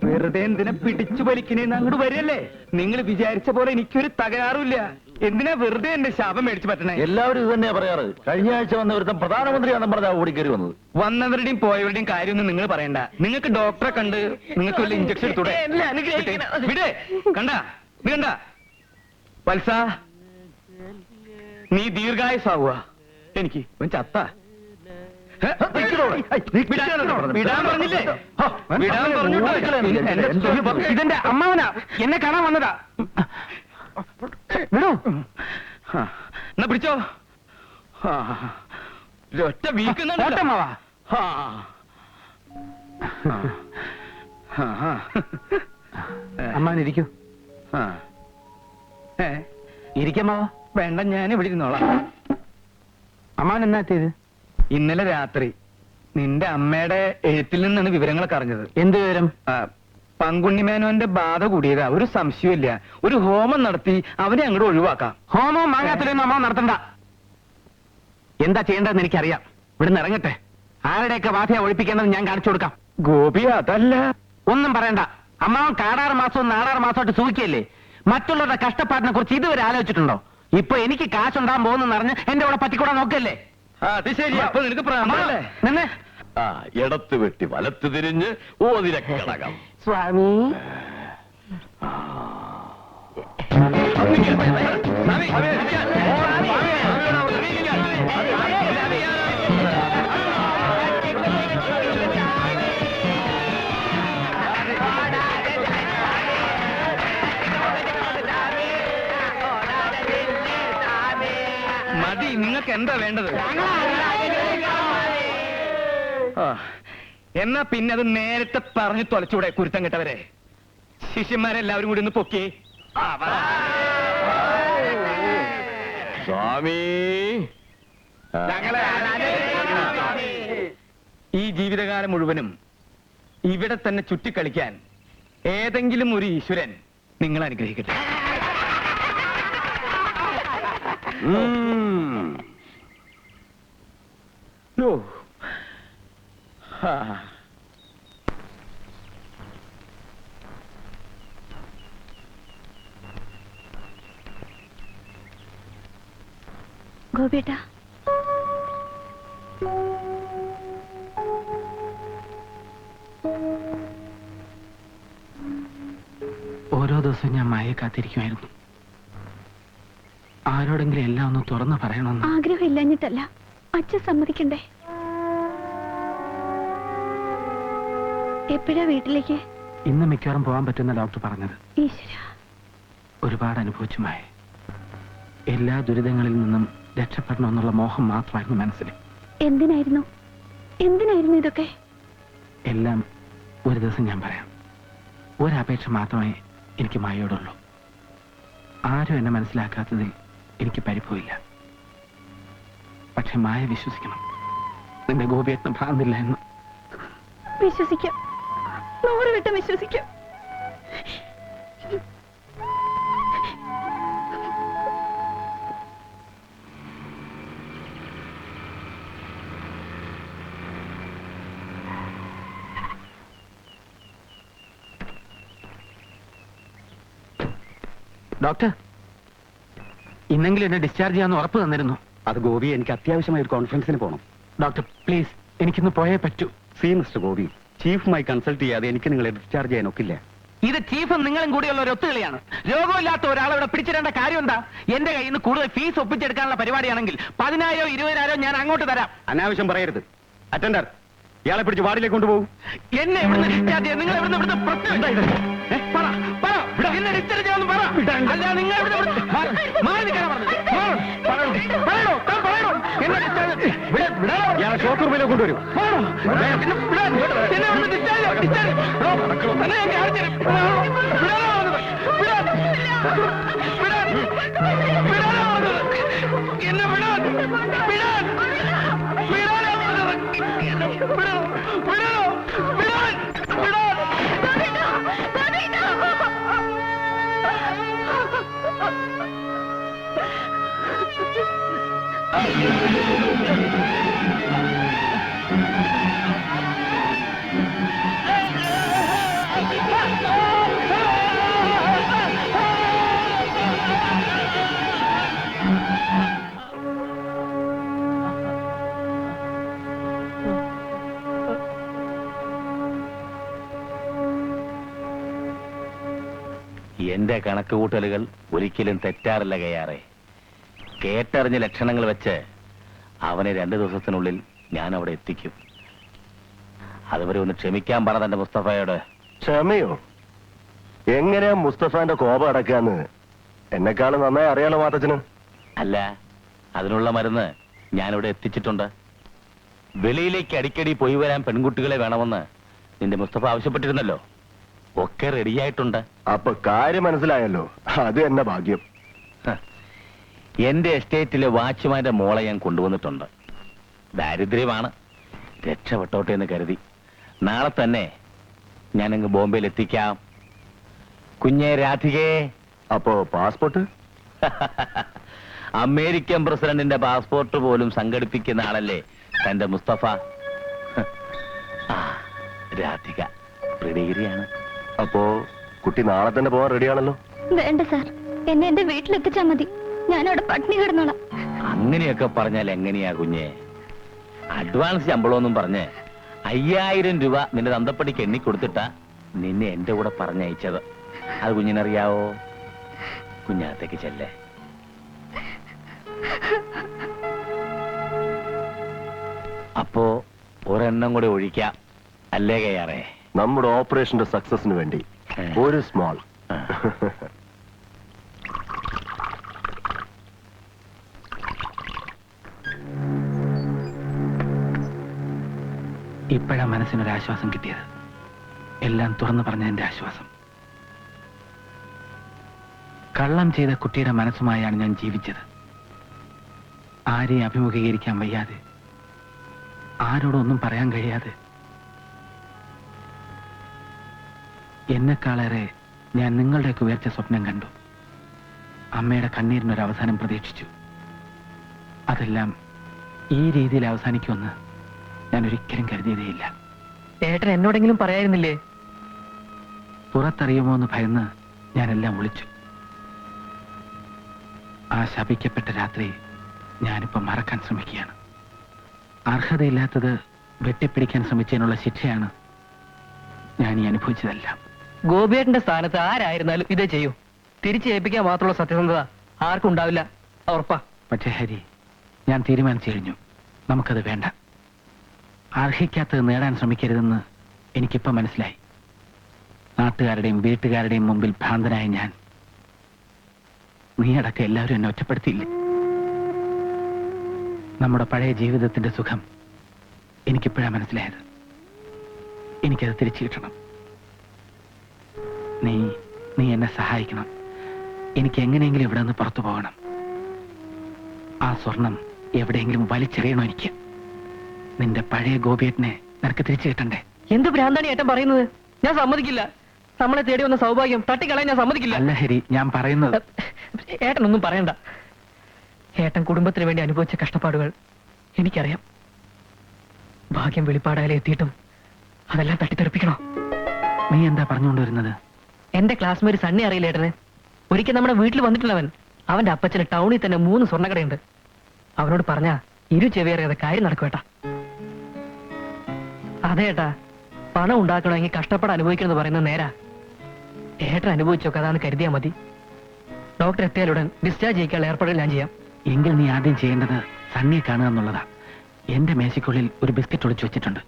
C: വെറുതെ എന്തിനാ പിടിച്ചു വലിക്കണേന്ന് അങ്ങോട്ട് വരല്ലേ? നിങ്ങൾ വിചാരിച്ച പോലെ എനിക്കൊരു തകരാറുമില്ല. എന്തിനാ വെറുതെ എന്റെ ശാപം മേടിച്ചു പറ്റണേ?
E: എല്ലാവരും ഇത് തന്നെയാ പറയാറ്. കഴിഞ്ഞ ആഴ്ച വന്നവരുത്തം പ്രധാനമന്ത്രിയാണെന്ന് പറഞ്ഞാ ഓടിക്കറി വന്നത്.
C: വന്നവരുടെയും പോയവരുടെയും കാര്യമൊന്നും നിങ്ങൾ പറയണ്ട. നിങ്ങൾക്ക് ഡോക്ടറെ കണ്ട് നിങ്ങൾക്ക് വല്ല ഇഞ്ചക്ഷൻ എടുത്തൂടെ? വിടേ. കണ്ട നീ കണ്ട വത്സ, നീ ദീർഘായുസാവുക. എനിക്ക് ചത്ത വിടാൻ പറഞ്ഞില്ലേ? വിടാൻ പറഞ്ഞിട്ടോ? ഇതെന്റെ അമ്മാവനാ, എന്നെ കാണാൻ വന്നതാ. വിടൂ. എന്നാ പിടിച്ചോ. ഒറ്റ വീക്കുന്നോട്ടമ്മാവാ. അമ്മാനിരിക്കൂ. ഇരിക്കമ്മാവാ. വേണ്ട, ഞാൻ ഇവിടെ ഇരുന്നോളാം. അമ്മാൻ എന്നാ ചെയ്ത്? ഇന്നലെ രാത്രി നിന്റെ അമ്മയുടെ എഴുത്തിൽ നിന്നാണ് വിവരങ്ങളൊക്കെ അറിഞ്ഞത്. എന്ത് വിവരം? പങ്കുണ്ണിമേനോന്റെ ബാധ കൂടിയതാ, ഒരു സംശയമില്ല. ഒരു ഹോമം നടത്തി അവനെ അങ്ങോട്ട് ഒഴിവാക്കാം. ഹോമം മാങ്ങാത്തിലൊന്നും അമ്മ നടത്തണ്ട. എന്താ ചെയ്യേണ്ടതെന്ന് എനിക്കറിയാം. ഇവിടുന്ന് ഇറങ്ങട്ടെ. ആരുടെയൊക്കെ ബാധയെ ഒഴിപ്പിക്കേണ്ടത് ഞാൻ കാണിച്ചു കൊടുക്കാം. ഗോപി, അതല്ല. ഒന്നും പറയണ്ട. അമ്മാവൻ കാടാറ് മാസവും നാടാറ് മാസമായിട്ട് സൂക്കിയല്ലേ? മറ്റുള്ളവരുടെ കഷ്ടപ്പാടിനെ കുറിച്ച് ഇതുവരെ ആലോചിച്ചിട്ടുണ്ടോ? ഇപ്പൊ എനിക്ക് കാശുണ്ടാകാൻ പോകുന്നെന്ന് അറിഞ്ഞ് എന്റെ കൂടെ പറ്റിക്കൂടാ നോക്കല്ലേ? അത് ശരി. അപ്പൊ നിനക്ക് പ്രാന്തല്ലേ? നിന്നെ
B: ഇടത്ത് വെട്ടി വലത്ത് തിരിഞ്ഞ് ഓതിരക്കടകം.
A: സ്വാമി,
C: മതി. നിങ്ങൾക്ക് എന്താ വേണ്ടത്? എന്നാ പിന്നെ അത് നേരത്തെ പറഞ്ഞു തൊലച്ചൂടെ കുരുത്തം കെട്ടവരെ? ശിഷ്യന്മാരെല്ലാവരും കൂടി ഒന്ന് പൊക്കി.
B: സ്വാമി,
C: ഈ ജീവിതകാലം മുഴുവനും ഇവിടെ തന്നെ ചുറ്റിക്കളിക്കാൻ ഏതെങ്കിലും ഒരു ഈശ്വരൻ നിങ്ങൾ അനുഗ്രഹിക്കട്ടെ.
I: ഗോപിയേട്ടാ,
C: ഓരോ ദിവസവും ഞാൻ മായയെ കാത്തിരിക്കുമായിരുന്നു. ആരോടെങ്കിലും എല്ലാം ഒന്ന് തുറന്നു പറയണമെന്ന്.
I: ആഗ്രഹം ഇല്ലാഞ്ഞിട്ടല്ല, അച്ഛൻ സമ്മതിക്കണ്ടേ? എപ്പോഴാ വീട്ടിലേക്ക്?
C: ഇന്ന് മിക്കവാറും പോകാൻ പറ്റുന്ന ഡോക്ടർ പറഞ്ഞത്.
I: ഈശ്വരാ,
C: ഒരുപാട് അനുഭവിച്ചു മായ. എല്ലാ ദുരിതങ്ങളിൽ നിന്നും രക്ഷപ്പെടണമെന്നുള്ള മോഹം മാത്രമായിരുന്നു മനസ്സിൽ.
I: എന്തിനായിരുന്നു ഇതൊക്കെ?
C: എല്ലാം ഒരു ദിവസം ഞാൻ പറയാം. ഒരപേക്ഷ മാത്രമേ എനിക്ക് മായയോടുള്ളൂ. ആരും എന്നെ മനസ്സിലാക്കാത്തതിൽ എനിക്ക് പരിഭവമില്ല. പക്ഷെ മായ വിശ്വസിക്കണം, നിന്റെ ഗോപിയേട്ടന് ഭ്രാന്തില്ല എന്ന്.
D: വിശ്വസിക്കാം, 100 വട്ടം വിശ്വസിക്കാം.
C: ഡോക്ടർ, ഇന്നെങ്കിലും എന്നെ ഡിസ്ചാർജ് ചെയ്യാന്ന് ഉറപ്പ് തന്നിരുന്നു.
G: അത് ഗോപി, എനിക്ക് അത്യാവശ്യമായ ഒരു കോൺഫറൻസിന് പോകണം.
C: ഡോക്ടർ പ്ലീസ്, എനിക്കിന്ന് പോയേ പറ്റൂ.
G: സി മിസ്റ്റർ ഗോപി, ചീഫുമായി കൺസൾട്ട് ചെയ്യാതെ എനിക്ക് നിങ്ങളെ ഡിസ്ചാർജ് ചെയ്യാൻ ഒക്കില്ല.
C: ഇത് ചീഫും നിങ്ങളും കൂടിയുള്ള ഒരു ഒത്തുകളിയാണ്. രോഗമില്ലാത്ത ഒരാളെ ഇവിടെ പിടിച്ചിടേണ്ട കാര്യം എന്താ? എന്റെ കയ്യിൽ നിന്ന് കൂടുതൽ ഫീസ് ഒപ്പിച്ചെടുക്കാനുള്ള പരിപാടിയാണെങ്കിൽ 10,000 20,000 ഞാൻ അങ്ങോട്ട് തരാം.
G: അനാവശ്യം പറയരുത്. അറ്റൻഡർ, ഇയാളെ പിടിച്ച് വാർഡിലേക്ക് കൊണ്ടുപോകും.
C: എന്നെ ഇവിടുന്ന് ഡിസ്ചാർജ് ചെയ്യാൻ നിങ്ങൾ ഇവിടുന്ന് പ്രശ്നം എന്താ ഇത്? പറ, പറ, എന്നെ ഡിസ്ചാർജ് ചെയ്യാമെന്ന് പറ. അല്ല, നിങ്ങൾ മാറി നിൽക്കാനാ പറഞ്ഞത്. പറയണോ, താൻ പറയണോ? എന്നെ ഡിസ്ചാർജ്
G: ഇയാളെ ഷോക്ക് റൂമിലേക്ക് കൊണ്ടുവരും.
E: എന്റെ കണക്കുകൂട്ടലുകൾ ഒരിക്കലും തെറ്റാറില്ല കയ്യാറെ. കേട്ടറിഞ്ഞ ലക്ഷണങ്ങൾ വെച്ച് അവനെ 2 ദിവസത്തിനുള്ളിൽ ഞാൻ അവിടെ എത്തിക്കും. അതുവരെ ഒന്ന് ക്ഷമിക്കാൻ പറ തന്റെ മുസ്തഫയോട്.
B: ക്ഷമയോ? എങ്ങനെയാ മുസ്തഫാന്റെ കോപം അടക്കാന്ന് എന്നെക്കാളും നന്നായി അറിയാലോ മാത്തച്ഛന്.
E: അല്ല, അതിനുള്ള മരുന്ന് ഞാനിവിടെ എത്തിച്ചിട്ടുണ്ട്. വെളിയിലേക്ക് അടിക്കടി പോയി വരാൻ പെൺകുട്ടികളെ വേണമെന്ന് നിന്റെ മുസ്തഫ ആവശ്യപ്പെട്ടിരുന്നല്ലോ. ഒക്കെ റെഡിയായിട്ടുണ്ട്.
B: അപ്പൊ കാര്യം മനസ്സിലായല്ലോ. അത് എന്നെ ഭാഗ്യം.
E: എന്റെ എസ്റ്റേറ്റിലെ വാച്ച്മാന്റെ മോളെ ഞാൻ കൊണ്ടുവന്നിട്ടുണ്ട്. ദാരിദ്ര്യമാണ്, രക്ഷപ്പെട്ടോട്ടെ എന്ന് കരുതി. നാളെ തന്നെ ഞാനങ്ങ് ബോംബെയിൽ എത്തിക്കാം. കുഞ്ഞെ രാധികേ.
B: അപ്പോ പാസ്പോർട്ട്?
E: അമേരിക്കൻ പ്രസിഡന്റിന്റെ പാസ്പോർട്ട് പോലും സംഘടിപ്പിക്കുന്ന ആളല്ലേ തന്റെ മുസ്തഫ. രാധിക പ്രിഡിഗ്രിയാണ്.
B: അപ്പോ കുട്ടി നാളെ തന്നെ പോവാൻ റെഡിയാണല്ലോ?
I: വേണ്ട സാർ, എന്നെ എന്റെ വീട്ടിലെത്തിച്ചാ മതി. ഞാനവിടെ പട്ടിണി കിടന്നോളാം.
E: അങ്ങനെയൊക്കെ പറഞ്ഞാൽ എങ്ങനെയാ കുഞ്ഞെ? അഡ്വാൻസ് ശമ്പളമൊന്നും പറഞ്ഞ് 5000 രൂപ നിന്റെ തന്തപ്പടിക്ക് എണ്ണി കൊടുത്തിട്ടാ നിന്നെ എന്റെ കൂടെ പറഞ്ഞയച്ചത്. അത് കുഞ്ഞിനറിയാവോ? കുഞ്ഞാത്തേക്ക് ചെല്ലേ. അപ്പോ ഒരെണ്ണം കൂടെ ഒഴിക്കാം അല്ലേ കയ്യാറേ?
B: നമ്മുടെ ഓപ്പറേഷന്റെ സക്സസിന് വേണ്ടി ഒരു സ്മോൾ.
C: ഇപ്പോഴാ മനസ്സിനൊരാശ്വാസം കിട്ടിയത്. എല്ലാം തുറന്നു പറഞ്ഞതിന്റെ ആശ്വാസം. കള്ളം ചെയ്ത കുട്ടിയുടെ മനസ്സുമായാണ് ഞാൻ ജീവിച്ചത്. ആരെയും അഭിമുഖീകരിക്കാൻ വയ്യാതെ, ആരോടൊന്നും പറയാൻ കഴിയാതെ. എന്നെക്കാളേറെ ഞാൻ നിങ്ങളുടെയൊക്കെ ഉയർച്ച സ്വപ്നം കണ്ടു. അമ്മയുടെ കണ്ണീരിനൊരവസാനം പ്രതീക്ഷിച്ചു. അതെല്ലാം ഈ രീതിയിൽ അവസാനിക്കുമെന്ന് ഞാൻ ഒരിക്കലും കരുതിയതേയില്ല.
H: ഏട്ടൻ എന്നോടെങ്കിലും പറയായിരുന്നില്ലേ?
C: പുറത്തറിയുമോ എന്ന് ഭയന്ന് ഞാനെല്ലാം ഒളിച്ചു. ആ ശപിക്കപ്പെട്ട രാത്രി ഞാനിപ്പോ മറക്കാൻ ശ്രമിക്കുകയാണ്. അർഹതയില്ലാത്തത് വെട്ടിപ്പിടിക്കാൻ ശ്രമിച്ചതിനുള്ള ശിക്ഷയാണ് ഞാൻ ഈ അനുഭവിച്ചതെല്ലാം.
H: ഗോപിയേട്ടന്റെ സ്ഥാനത്ത് ആരായിരുന്നാലും ഇതേ ചെയ്യൂ. തിരിച്ചു ഏൽപ്പിക്കാൻ മാത്രമുള്ള സത്യസന്ധത ആർക്കും ഉണ്ടാവില്ല, ഉറപ്പാ.
C: പക്ഷേ ഹരി, ഞാൻ തീരുമാനിച്ചു കഴിഞ്ഞു, നമുക്കത് വേണ്ട. അർഹിക്കാത്തത് നേടാൻ ശ്രമിക്കരുതെന്ന് എനിക്കിപ്പോ മനസ്സിലായി. നാട്ടുകാരുടെയും വീട്ടുകാരുടെയും മുമ്പിൽ ഭ്രാന്തനായ ഞാൻ, നീയടക്കം എല്ലാവരും എന്നെ ഒറ്റപ്പെടുത്തിയില്ലേ? നമ്മുടെ പഴയ ജീവിതത്തിന്റെ സുഖം എനിക്കിപ്പോഴാണ് മനസ്സിലായത്. എനിക്കത് തിരിച്ചു കിട്ടണം. നീ എന്നെ സഹായിക്കണം. എനിക്ക് എങ്ങനെയെങ്കിലും ഇവിടെ നിന്ന് പുറത്തു പോകണം. ആ സ്വർണം എവിടെയെങ്കിലും വലിച്ചെറിയണോ എനിക്ക്? നിന്റെ പഴയ ഗോപിയേട്ടനെ നിനക്ക് തിരിച്ചു കിട്ടണ്ടേ?
H: എന്ത് ഭ്രാന്താണ് ഏട്ടൻ പറയുന്നത്? ഞാൻ സമ്മതിക്കില്ല. നമ്മളെ തേടി വന്ന സൗഭാഗ്യം തട്ടിക്കളയാൻ ഞാൻ സമ്മതിക്കില്ല.
C: അല്ല ഹരി, ഞാൻ പറയുന്നത്.
H: ഏട്ടനൊന്നും പറയണ്ട. ഏട്ടൻ കുടുംബത്തിന് വേണ്ടി അനുഭവിച്ച കഷ്ടപ്പാടുകൾ എനിക്കറിയാം. ഭാഗ്യം വെളിപ്പാടായാലും എത്തിയിട്ടും അതെല്ലാം തട്ടിത്തെറിപ്പിക്കണോ?
C: നീ എന്താ പറഞ്ഞുകൊണ്ടുവരുന്നത്?
H: എന്റെ ക്ലാസ്മേറ്റ് സണ്ണി അറിയില്ല ഏട്ടന്? ഒരിക്കൽ നമ്മുടെ വീട്ടിൽ വന്നിട്ടുള്ളവൻ. അവന്റെ അപ്പച്ചന് ടൗണിൽ തന്നെ 3 സ്വർണ്ണക്കടയുണ്ട്. അവനോട് പറഞ്ഞാ ചെവിയേറിയാതെ കാര്യം നടക്കുവേട്ടാ. അതേട്ടാ, പണം ഉണ്ടാക്കണമെങ്കിൽ കഷ്ടപ്പാട് അനുഭവിക്കണമെന്ന് പറയുന്നത് നേരാ. ഏട്ടൻ അനുഭവിച്ചൊക്കെ അതാണ് കരുതിയാ മതി. ഡോക്ടർ എത്തിയാലുടൻ ഡിസ്ചാർജ് ചെയ്യിക്കാനുള്ള ഏർപ്പാടുകൾ ഞാൻ ചെയ്യാം.
C: എങ്കിൽ നീ ആദ്യം ചെയ്യേണ്ടത് സണ്ണിയെ കാണുക എന്നുള്ളതാ. എന്റെ മേശയ്ക്കുള്ളിൽ ഒരു ബിസ്ക്കറ്റ് ഒളിച്ചു വെച്ചിട്ടുണ്ട്.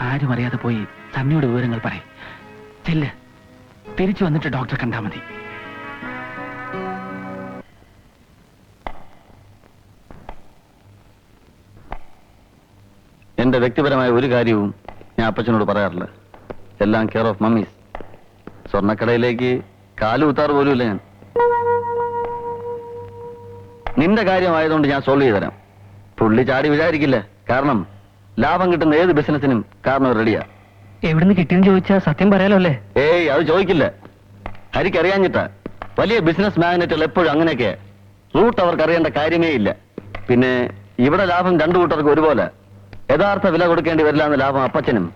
C: ആരും അറിയാതെ പോയി സണ്ണിയുടെ വിവരങ്ങൾ പറയും. ചെല്ല്, തിരിച്ചു വന്നിട്ട് ഡോക്ടറെ കണ്ടാ മതി.
E: എന്റെ വ്യക്തിപരമായ ഒരു കാര്യവും ഞാൻ അപ്പച്ചനോട് പറയാറില്ല. എല്ലാം കെയർ ഓഫ് മമ്മീസ്. സ്വർണ്ണക്കടയിലേക്ക് കാലുകുത്താറ് പോലുമില്ല ഞാൻ. നിന്റെ കാര്യമായതുകൊണ്ട് ഞാൻ സോൾവ് ചെയ്ത് തരാം. പുള്ളി ചാടി വിചാരിക്കില്ല. കാരണം ലാഭം കിട്ടുന്ന ഏത് ബിസിനസിനും കാരണം റെഡിയാ.
H: എവിടുന്ന് കിട്ടിയെന്ന് ചോദിച്ചാ സത്യം പറയാലോ അല്ലേ?
E: ഏയ്, അത് ചോദിക്കില്ല. ഹരിക്കറിയാഞ്ഞിട്ടാ. വലിയ ബിസിനസ് മാഗ്നറ്റുകൾ എപ്പോഴും അങ്ങനെയൊക്കെ. റൂട്ട് അവർക്ക് അറിയേണ്ട കാര്യമേ ഇല്ല. പിന്നെ ഇവിടെ ലാഭം 2 കൂട്ടർക്ക് ഒരുപോലെ. യഥാർത്ഥ വില കൊടുക്കേണ്ടി വരില്ല എന്ന ലാഭം അപ്പച്ചനും.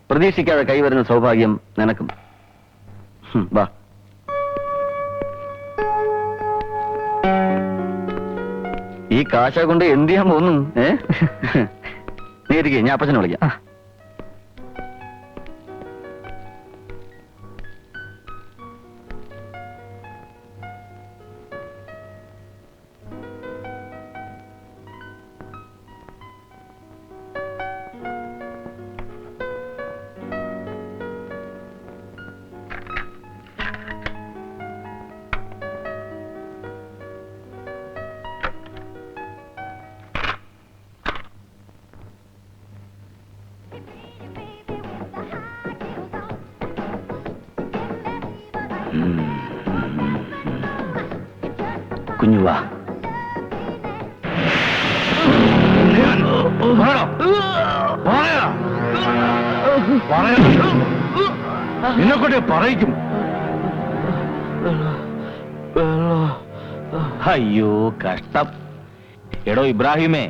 E: പ്രതീക്ഷിക്കാതെ കൈവരുന്ന സൗഭാഗ്യം നിനക്കും. വാ. ഈ കാശ കൊണ്ട് എന്ത് ചെയ്യാൻ പോകുന്നു? നീ ഇരിക്കേ, ഞാൻ അപ്പച്ചനെ വിളിക്കാം. കുഞ്ഞു വാ.
C: നിന്നെക്കൊണ്ട് പറയിക്കും. അയ്യോ കഷ്ടം. എടോ ഇബ്രാഹിമേ,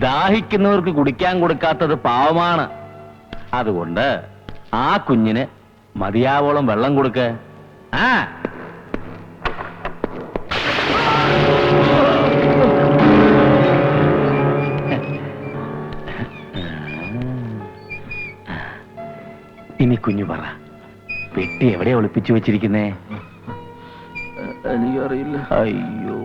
C: ദാഹിക്കുന്നവർക്ക് കുടിക്കാൻ കൊടുക്കാത്തത് പാവമാണ്. അതുകൊണ്ട് ആ കുഞ്ഞിന് മതിയാവോളം വെള്ളം കൊടുക്ക. ആ ഇനി കുഞ്ഞു പറ, പെട്ടി എവിടെ ഒളിപ്പിച്ചു വെച്ചിരിക്കുന്നേ?
E: എനിക്കറിയില്ല.
C: അയ്യോ,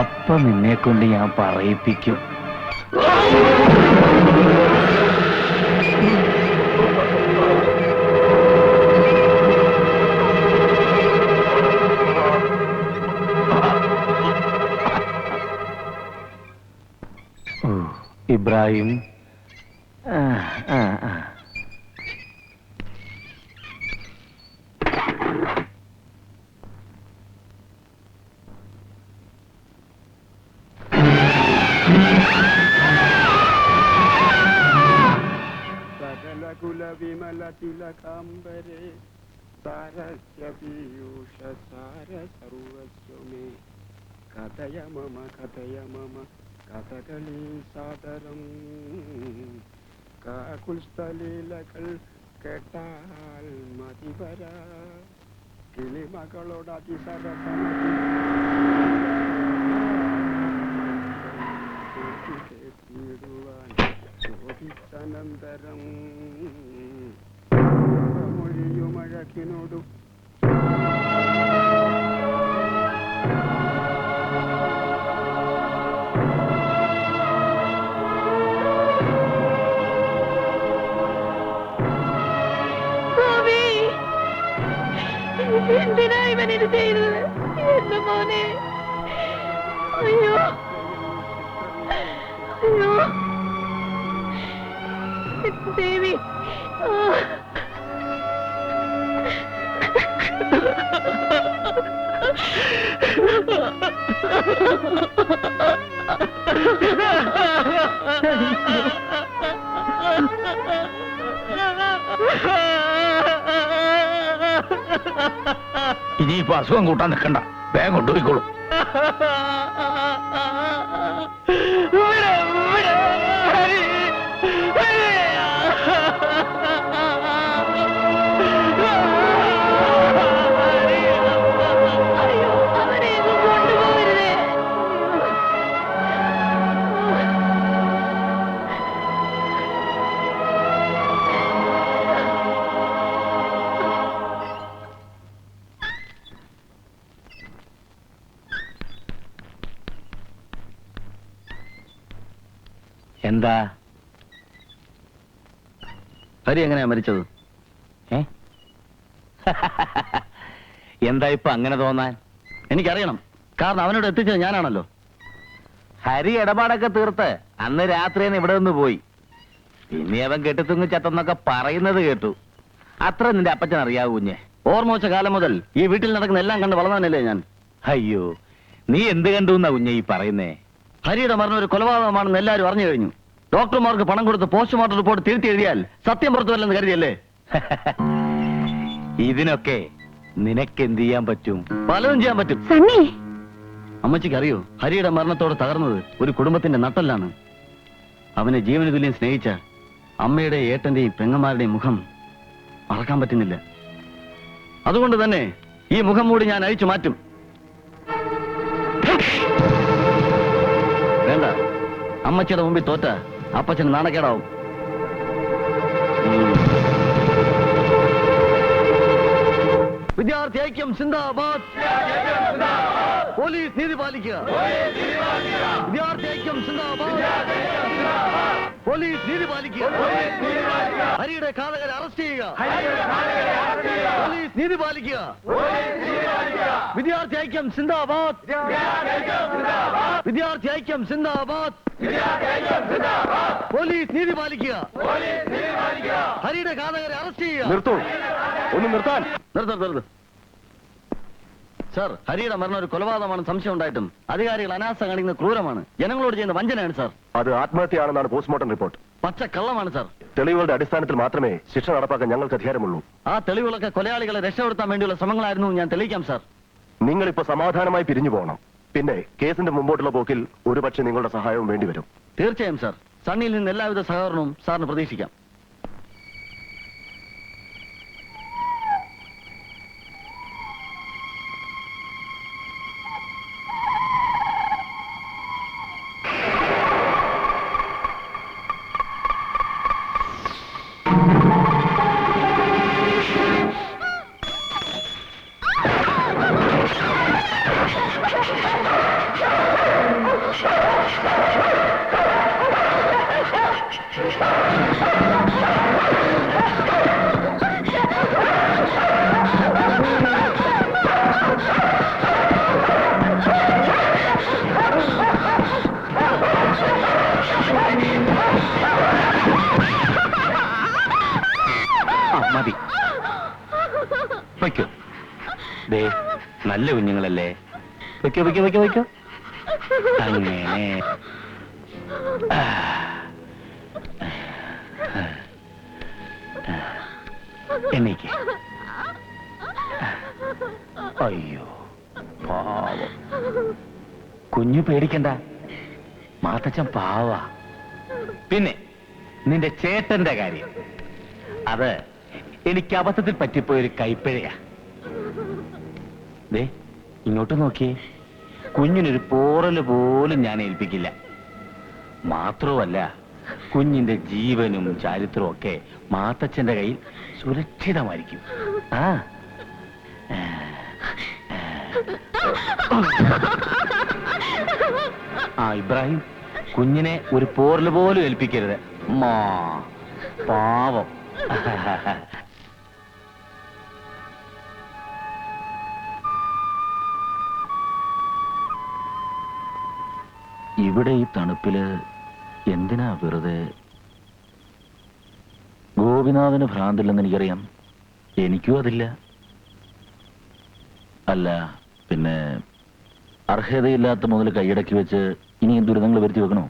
C: അപ്പൊ നിന്നെ കൊണ്ട് ഞാൻ പറയിപ്പിക്കും. ഇബ്രാഹിം,
J: വിമലതിലകാംബരേ സാരസ്യ പീയൂഷ സാര സർവസ്വമേ കഥയ മമ കഥകളി സാദരം കാകുൽസ്ഥലീലകൾ കേട്ടാൽ മതിവര കിളിമകളോട് അതിസരസമതിടുവാൻ ചോദിച്ചനന്തരം മൊഴിയുമഴകിനോടു
D: എന്തിനാ ഇവനിത് ചെയ്തത്? എന്റെ മോനെ, അയ്യോ അയ്യോ ദേവി. ആ
C: ഇനിയിപ്പോ അസുഖം കൂട്ടാൻ നിൽക്കണ്ട, വേഗം കൊണ്ടുപോയിക്കോളൂ.
G: എന്താ ഹരി എങ്ങനെയാ മരിച്ചത്? എന്താ ഇപ്പൊ അങ്ങനെ തോന്നാൻ? എനിക്കറിയണം, കാരണം അവനോട് എത്തിച്ചത് ഞാനാണല്ലോ. ഹരി ഇടപാടൊക്കെ തീർത്ത് അന്ന് രാത്രിയെന്ന് ഇവിടെ നിന്ന് പോയി. പിന്നെ അവൻ കെട്ടിത്തുങ്ങി ചത്തെന്നൊക്കെ പറയുന്നത് കേട്ടു. അത്ര നിന്റെ അപ്പച്ചൻ അറിയാവൂ കുഞ്ഞെ. ഓർമ്മ വെച്ച കാലം മുതൽ ഈ വീട്ടിൽ നടക്കുന്ന എല്ലാം കണ്ട് വളർന്നതല്ലേ ഞാൻ. അയ്യോ, നീ എന്ത് കണ്ടു എന്നാ കുഞ്ഞെ ഈ പറയുന്നേ? ഹരിയുടെ മരണം ഒരു കൊലപാതകമാണെന്ന് എല്ലാവരും അറിഞ്ഞു കഴിഞ്ഞു. ഡോക്ടർമാർക്ക് പണം കൊടുത്ത് പോസ്റ്റ്മോർട്ടം റിപ്പോർട്ട് തിരുത്തി എഴുതിയാൽ സത്യം പുറത്തു വരില്ലെന്ന് കരുതിയല്ലേ? ഇതിനൊക്കെ നിനക്ക് എന്ത് ചെയ്യാൻ പറ്റും? പലതും ചെയ്യാൻ പറ്റും. അമ്മച്ചിക്ക് അറിയോ, ഹരിയുടെ മരണത്തോടെ തകർന്നത് ഒരു കുടുംബത്തിന്റെ നട്ടെല്ലാണ്. അവനെ ജീവന തുല്യം സ്നേഹിച്ച അമ്മയുടെയും ഏട്ടന്റെയും പെങ്ങന്മാരുടെയും മുഖം മറക്കാൻ പറ്റുന്നില്ല. അതുകൊണ്ട് തന്നെ ഈ മുഖം മൂടി ഞാൻ അഴിച്ചു മാറ്റും. വേണ്ട, അമ്മച്ചിയുടെ മുമ്പിൽ തോറ്റ അപ്പച്ചന് നാണക്കേടാവും. വിദ്യാർത്ഥി ഐക്യം സിന്ദാബാദ്. പോലീസ് നീതി പാലിക്കുക. വിദ്യാർത്ഥി ഐക്യം സിന്ദാബാദ്. പോലീസ് നീതി പാലിക്കുക. ഹരിയുടെ ഘാതകരെ അറസ്റ്റ് ചെയ്യുക. പോലീസ് നീതി പാലിക്കുക. വിദ്യാർത്ഥി ഐക്യം സിന്ദാബാദ്. വിദ്യാർത്ഥി ഐക്യം സിന്ദാബാദ്. പോലീസ് നീതി പാലിക്കുക. ഹരിയുടെ ഘാതകരെ അറസ്റ്റ് ചെയ്യുക.
B: നിർത്തൂ, ഒന്ന് നിർത്താൻ.
G: നിർത്ത്. സർ, ഹരിയുടെ മരണം ഒരു കൊലപാതകമാണെന്ന് സംശയം ഉണ്ടായിട്ടും അധികാരികൾ അനാസ്ഥ കാണിക്കുന്ന ക്രൂരമാണ്. ജനങ്ങളോട് ചെയ്യുന്ന വഞ്ചനയാണ് സാർ.
B: അത് ആത്മഹത്യയാണെന്നാണ് പോസ്റ്റ്മോർട്ടം റിപ്പോർട്ട്.
G: പച്ച കള്ളമാണ് സാർ.
B: തെളിവുകളുടെ അടിസ്ഥാനത്തിൽ മാത്രമേ ശിക്ഷ നടപ്പാക്കാൻ ഞങ്ങൾക്ക് അധികാരമുള്ളൂ.
G: ആ തെളിവുകളൊക്കെ കൊലയാളികളെ രക്ഷപ്പെടുത്താൻ വേണ്ടിയുള്ള ശ്രമങ്ങളായിരുന്നു ഞാൻ തെളിയിക്കാം സാർ.
B: നിങ്ങളിപ്പോ സമാധാനമായി പിരിഞ്ഞു പോകണം. പിന്നെ കേസിന്റെ മുമ്പോട്ടുള്ള പോക്കിൽ ഒരുപക്ഷെ നിങ്ങളുടെ സഹായവും വേണ്ടിവരും.
G: തീർച്ചയായും സാർ. സണ്ണിയിൽ നിന്ന് എല്ലാവിധ സഹകരണവും സാറിന് പ്രതീക്ഷിക്കാം. മതി, വയ്ക്കോ. ദേ, നല്ല കുഞ്ഞുങ്ങളല്ലേ, വയ്ക്കോ. അങ്ങനെ എണ്ണീക്ക്. അയ്യോ പാവം കുഞ്ഞു, പേടിക്കണ്ട. മാത്തച്ഛൻ പാവാ. പിന്നെ നിന്റെ ചേട്ടന്റെ കാര്യം, അത് എനിക്ക് അബദ്ധത്തിൽ പറ്റിപ്പോയൊരു കൈപ്പിഴയാ. ദേ, ഇങ്ങോട്ട് നോക്കിയേ. കുഞ്ഞിനൊരു പോറല് പോലും ഞാൻ ഏൽപ്പിക്കില്ല. മാത്രവുമല്ല, കുഞ്ഞിന്റെ ജീവനും ചരിത്രവും ഒക്കെ മാത്തച്ഛന്റെ കയ്യിൽ സുരക്ഷിതമായിരിക്കും. ഇബ്രാഹിം, കുഞ്ഞിനെ ഒരു പോറല് പോലും ഏൽപ്പിക്കരുത്. പാവം. ഇവിടെ ഈ തണുപ്പില് എന്തിനാ വെറുതെ? ഗോപിനാഥന് ഭ്രാന്തില്ലെന്ന് എനിക്കറിയാം, എനിക്കും അതില്ല. അല്ല, പിന്നെ
E: അർഹതയില്ലാത്ത മുതൽ കൈയടക്കി വെച്ച് ഇനിയും ദുരിതങ്ങൾ വരുത്തി വെക്കണോ?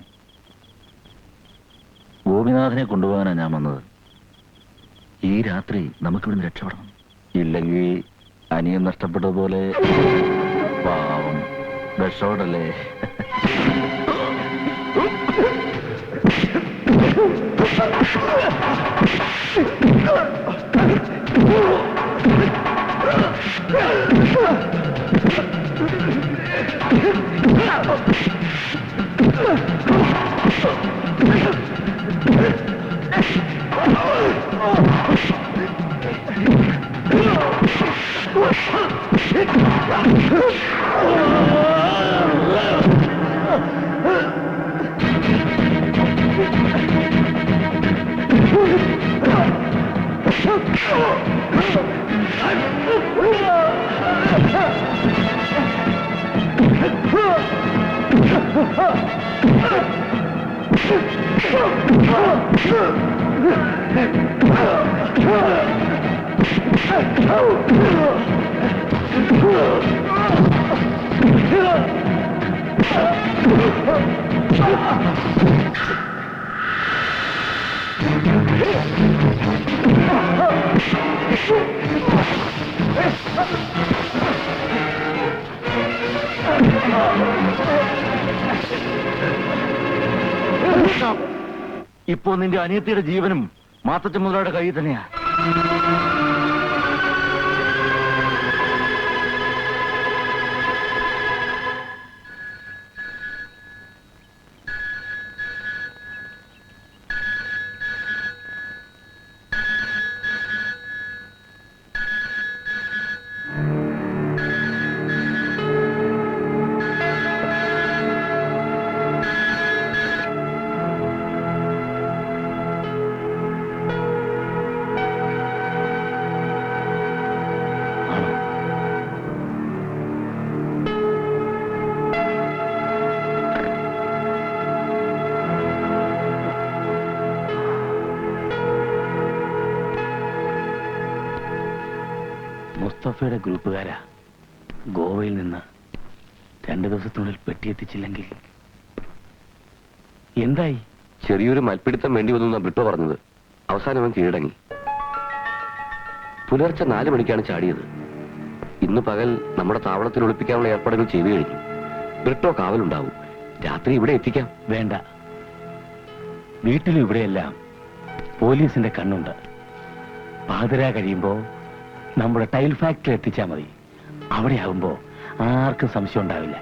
E: ഗോപിനാഥനെ കൊണ്ടുപോകാനാണ് ഞാൻ വന്നത്. ഈ രാത്രി നമുക്കിവിടുന്ന് രക്ഷപ്പെടണം. ഇല്ലെങ്കിൽ അനിയൻ നഷ്ടപ്പെട്ടതുപോലെ പാവം രക്ഷപ്പെടല്ലേ. ഇപ്പോ നിന്റെ അനിയത്തിയുടെ ജീവനും മാത്തച്ഛൻ മുതലാളിയുടെ കയ്യിൽ തന്നെയാ. മുസ്തഫയുടെ ഗ്രൂപ്പുകാരാ. ഗോവയിൽ നിന്ന് 2 ദിവസത്തിനുള്ളിൽ പെട്ടിയെത്തിച്ചില്ലെങ്കിൽ എന്തായി?
B: ചെറിയൊരു മൽപ്പിടുത്തം വേണ്ടി വന്നു ബ്രിട്ടോ പറഞ്ഞത്. അവസാനം അവൻ കീഴടങ്ങി. പുലർച്ചെ 4 മണിക്കാണ് ചാടിയത്. ഇന്ന് പകൽ നമ്മുടെ താവളത്തിൽ ഒളിപ്പിക്കാനുള്ള ഏർപ്പാടുകൾ ചെയ്തു കഴിഞ്ഞു. ബ്രിട്ടോ കാവലുണ്ടാവും. രാത്രി ഇവിടെ എത്തിക്കാം.
E: വേണ്ട, വീട്ടിലും ഇവിടെയെല്ലാം പോലീസിന്റെ കണ്ണുണ്ട്. പാതിര കഴിയുമ്പോ നമ്മുടെ ടൈൽ ഫാക്ടറി എത്തിച്ചാൽ മതി. അവിടെ ആകുമ്പോ ആർക്കും സംശയം ഉണ്ടാവില്ല.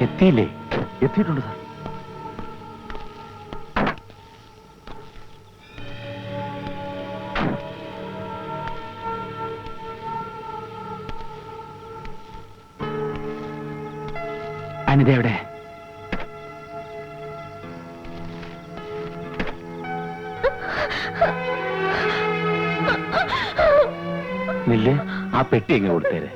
E: എത്തിയില്ലേ?
B: എത്തിയിട്ടുണ്ട് സാർ.
C: അനിത എവിടെ?
E: നില്ല്, ആ പെട്ടി എങ്ങനെ കൊടുത്തേരെ.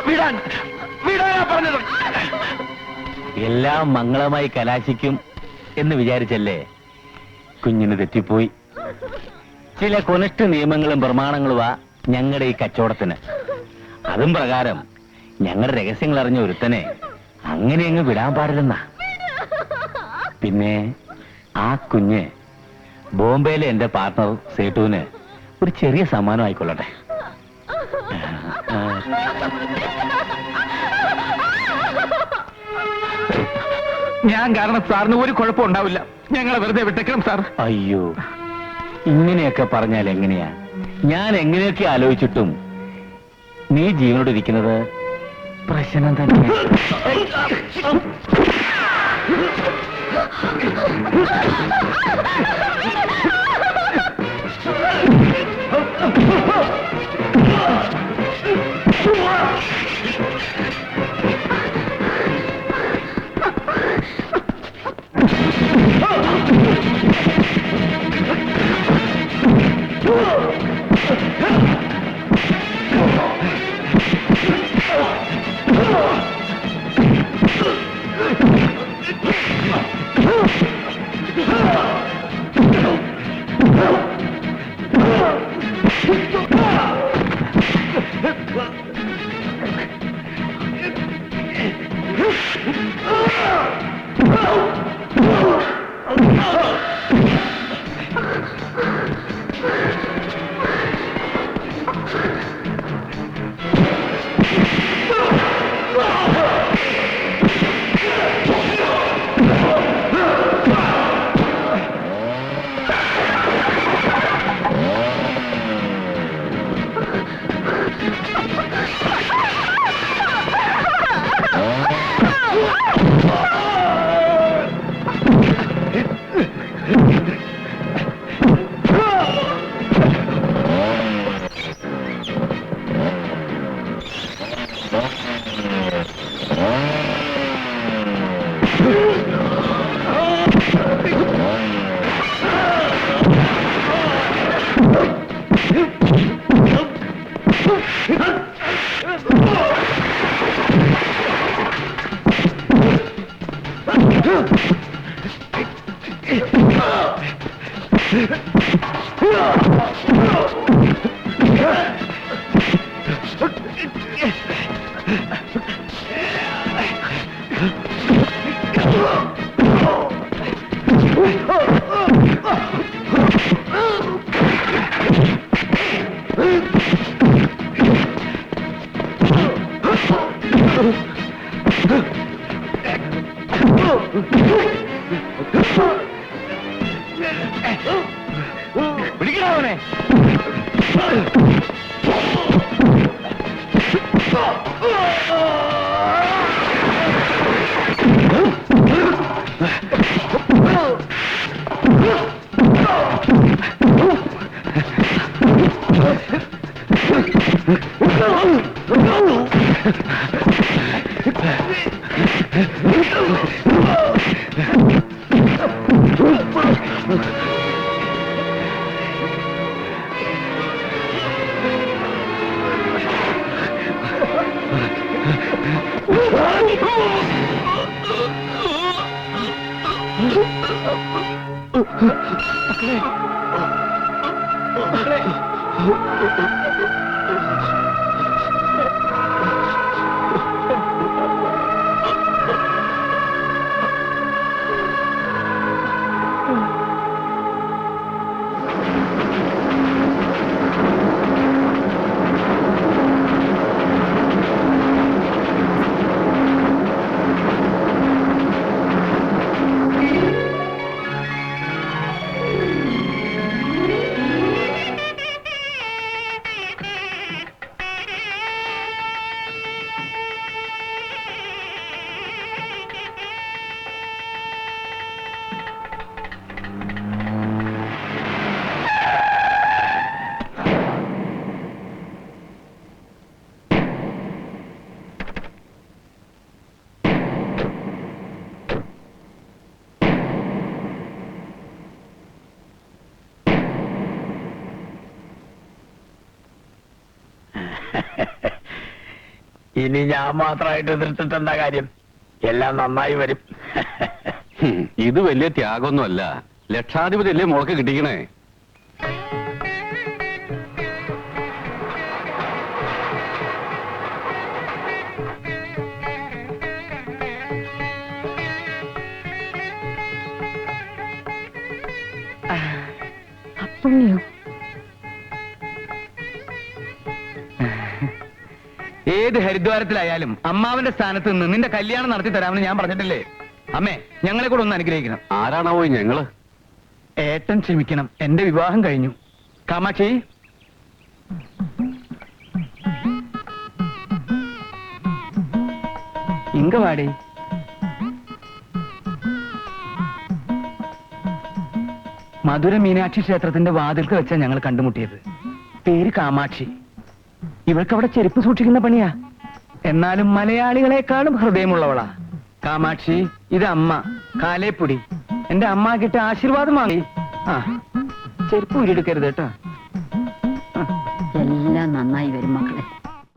C: വിടാൻ വിടാനാ പറഞ്ഞത്.
E: എല്ലാം മംഗളമായി കലാശിക്കും എന്ന് വിചാരിച്ചല്ലേ കുഞ്ഞിന് തെറ്റിപ്പോയി. ചില കൊനിഷ്ഠ നിയമങ്ങളും പ്രമാണങ്ങളുമാ ഞങ്ങളുടെ ഈ കച്ചവടത്തിന്. അതും പ്രകാരം ഞങ്ങളുടെ രഹസ്യങ്ങൾ അറിഞ്ഞ ഒരുത്തനെ അങ്ങനെ അങ്ങ് വിടാൻ പാടില്ലെന്നാ. പിന്നെ ആ കുഞ്ഞ് ബോംബെയിലെ എന്റെ പാർട്ണർ സേട്ടുവിന് ഒരു ചെറിയ സമ്മാനം ആയിക്കൊള്ളട്ടെ.
C: ഞാൻ കാരണം സാറിന് ഒരു കുഴപ്പം ഉണ്ടാവില്ല. ഞങ്ങളെ വെറുതെ വിട്ടേക്കണം സാർ.
E: അയ്യോ, ഇങ്ങനെയൊക്കെ പറഞ്ഞാൽ എങ്ങനെയാ? ഞാൻ എങ്ങനെയൊക്കെ ആലോചിച്ചിട്ടും നീ ജീവനോട് ഇരിക്കുന്നത് പ്രശ്നം തന്നെയാ.
C: പിടിക്കണവനെ. ഇനി ഞാൻ മാത്രമായിട്ട് എതിർത്തിട്ട് എന്താ കാര്യം? എല്ലാം നന്നായി വരും.
E: ഇത് വലിയ ത്യാഗമൊന്നുമല്ല. ലക്ഷാധിപതി അല്ലേ മുളക്ക് കിട്ടിക്കണേ.
D: പുണ്യോ?
C: ഏത് ഹരിദ്വാരത്തിലായാലും അമ്മാവന്റെ സ്ഥാനത്ത് നിന്ന് നിന്റെ കല്യാണം നടത്തി തരാമെന്ന് ഞാൻ പറഞ്ഞിട്ടില്ലേ? അമ്മേ, ഞങ്ങളെ കൂടെ ഒന്ന് അനുഗ്രഹിക്കണം.
E: ആരാണാവോ ഞങ്ങള്?
C: ഏട്ടൻ ക്ഷമിക്കണം, എന്റെ വിവാഹം കഴിഞ്ഞു. കാമാക്ഷി, ഇങ്ക വാടി. മധുര മീനാക്ഷി ക്ഷേത്രത്തിന്റെ വാതിൽക്ക് വെച്ചാ ഞങ്ങൾ കണ്ടുമുട്ടിയത്. പേര് കാമാക്ഷി. ഇവൾക്ക് അവിടെ ചെരുപ്പ് സൂക്ഷിക്കുന്ന പണിയാ. എന്നാലും മലയാളികളെക്കാളും ഹൃദയമുള്ളവളാ. കാമാക്ഷി, ഇത് അമ്മ കാലേപ്പൊടി. എന്റെ അമ്മ കിട്ട ആശീർവാദം വാങ്ങി. ആ, ചെരുപ്പ് ഊരിയെടുക്കരുത് കേട്ടോ.
F: എല്ലാം നന്നായി വരും മക്കളെ.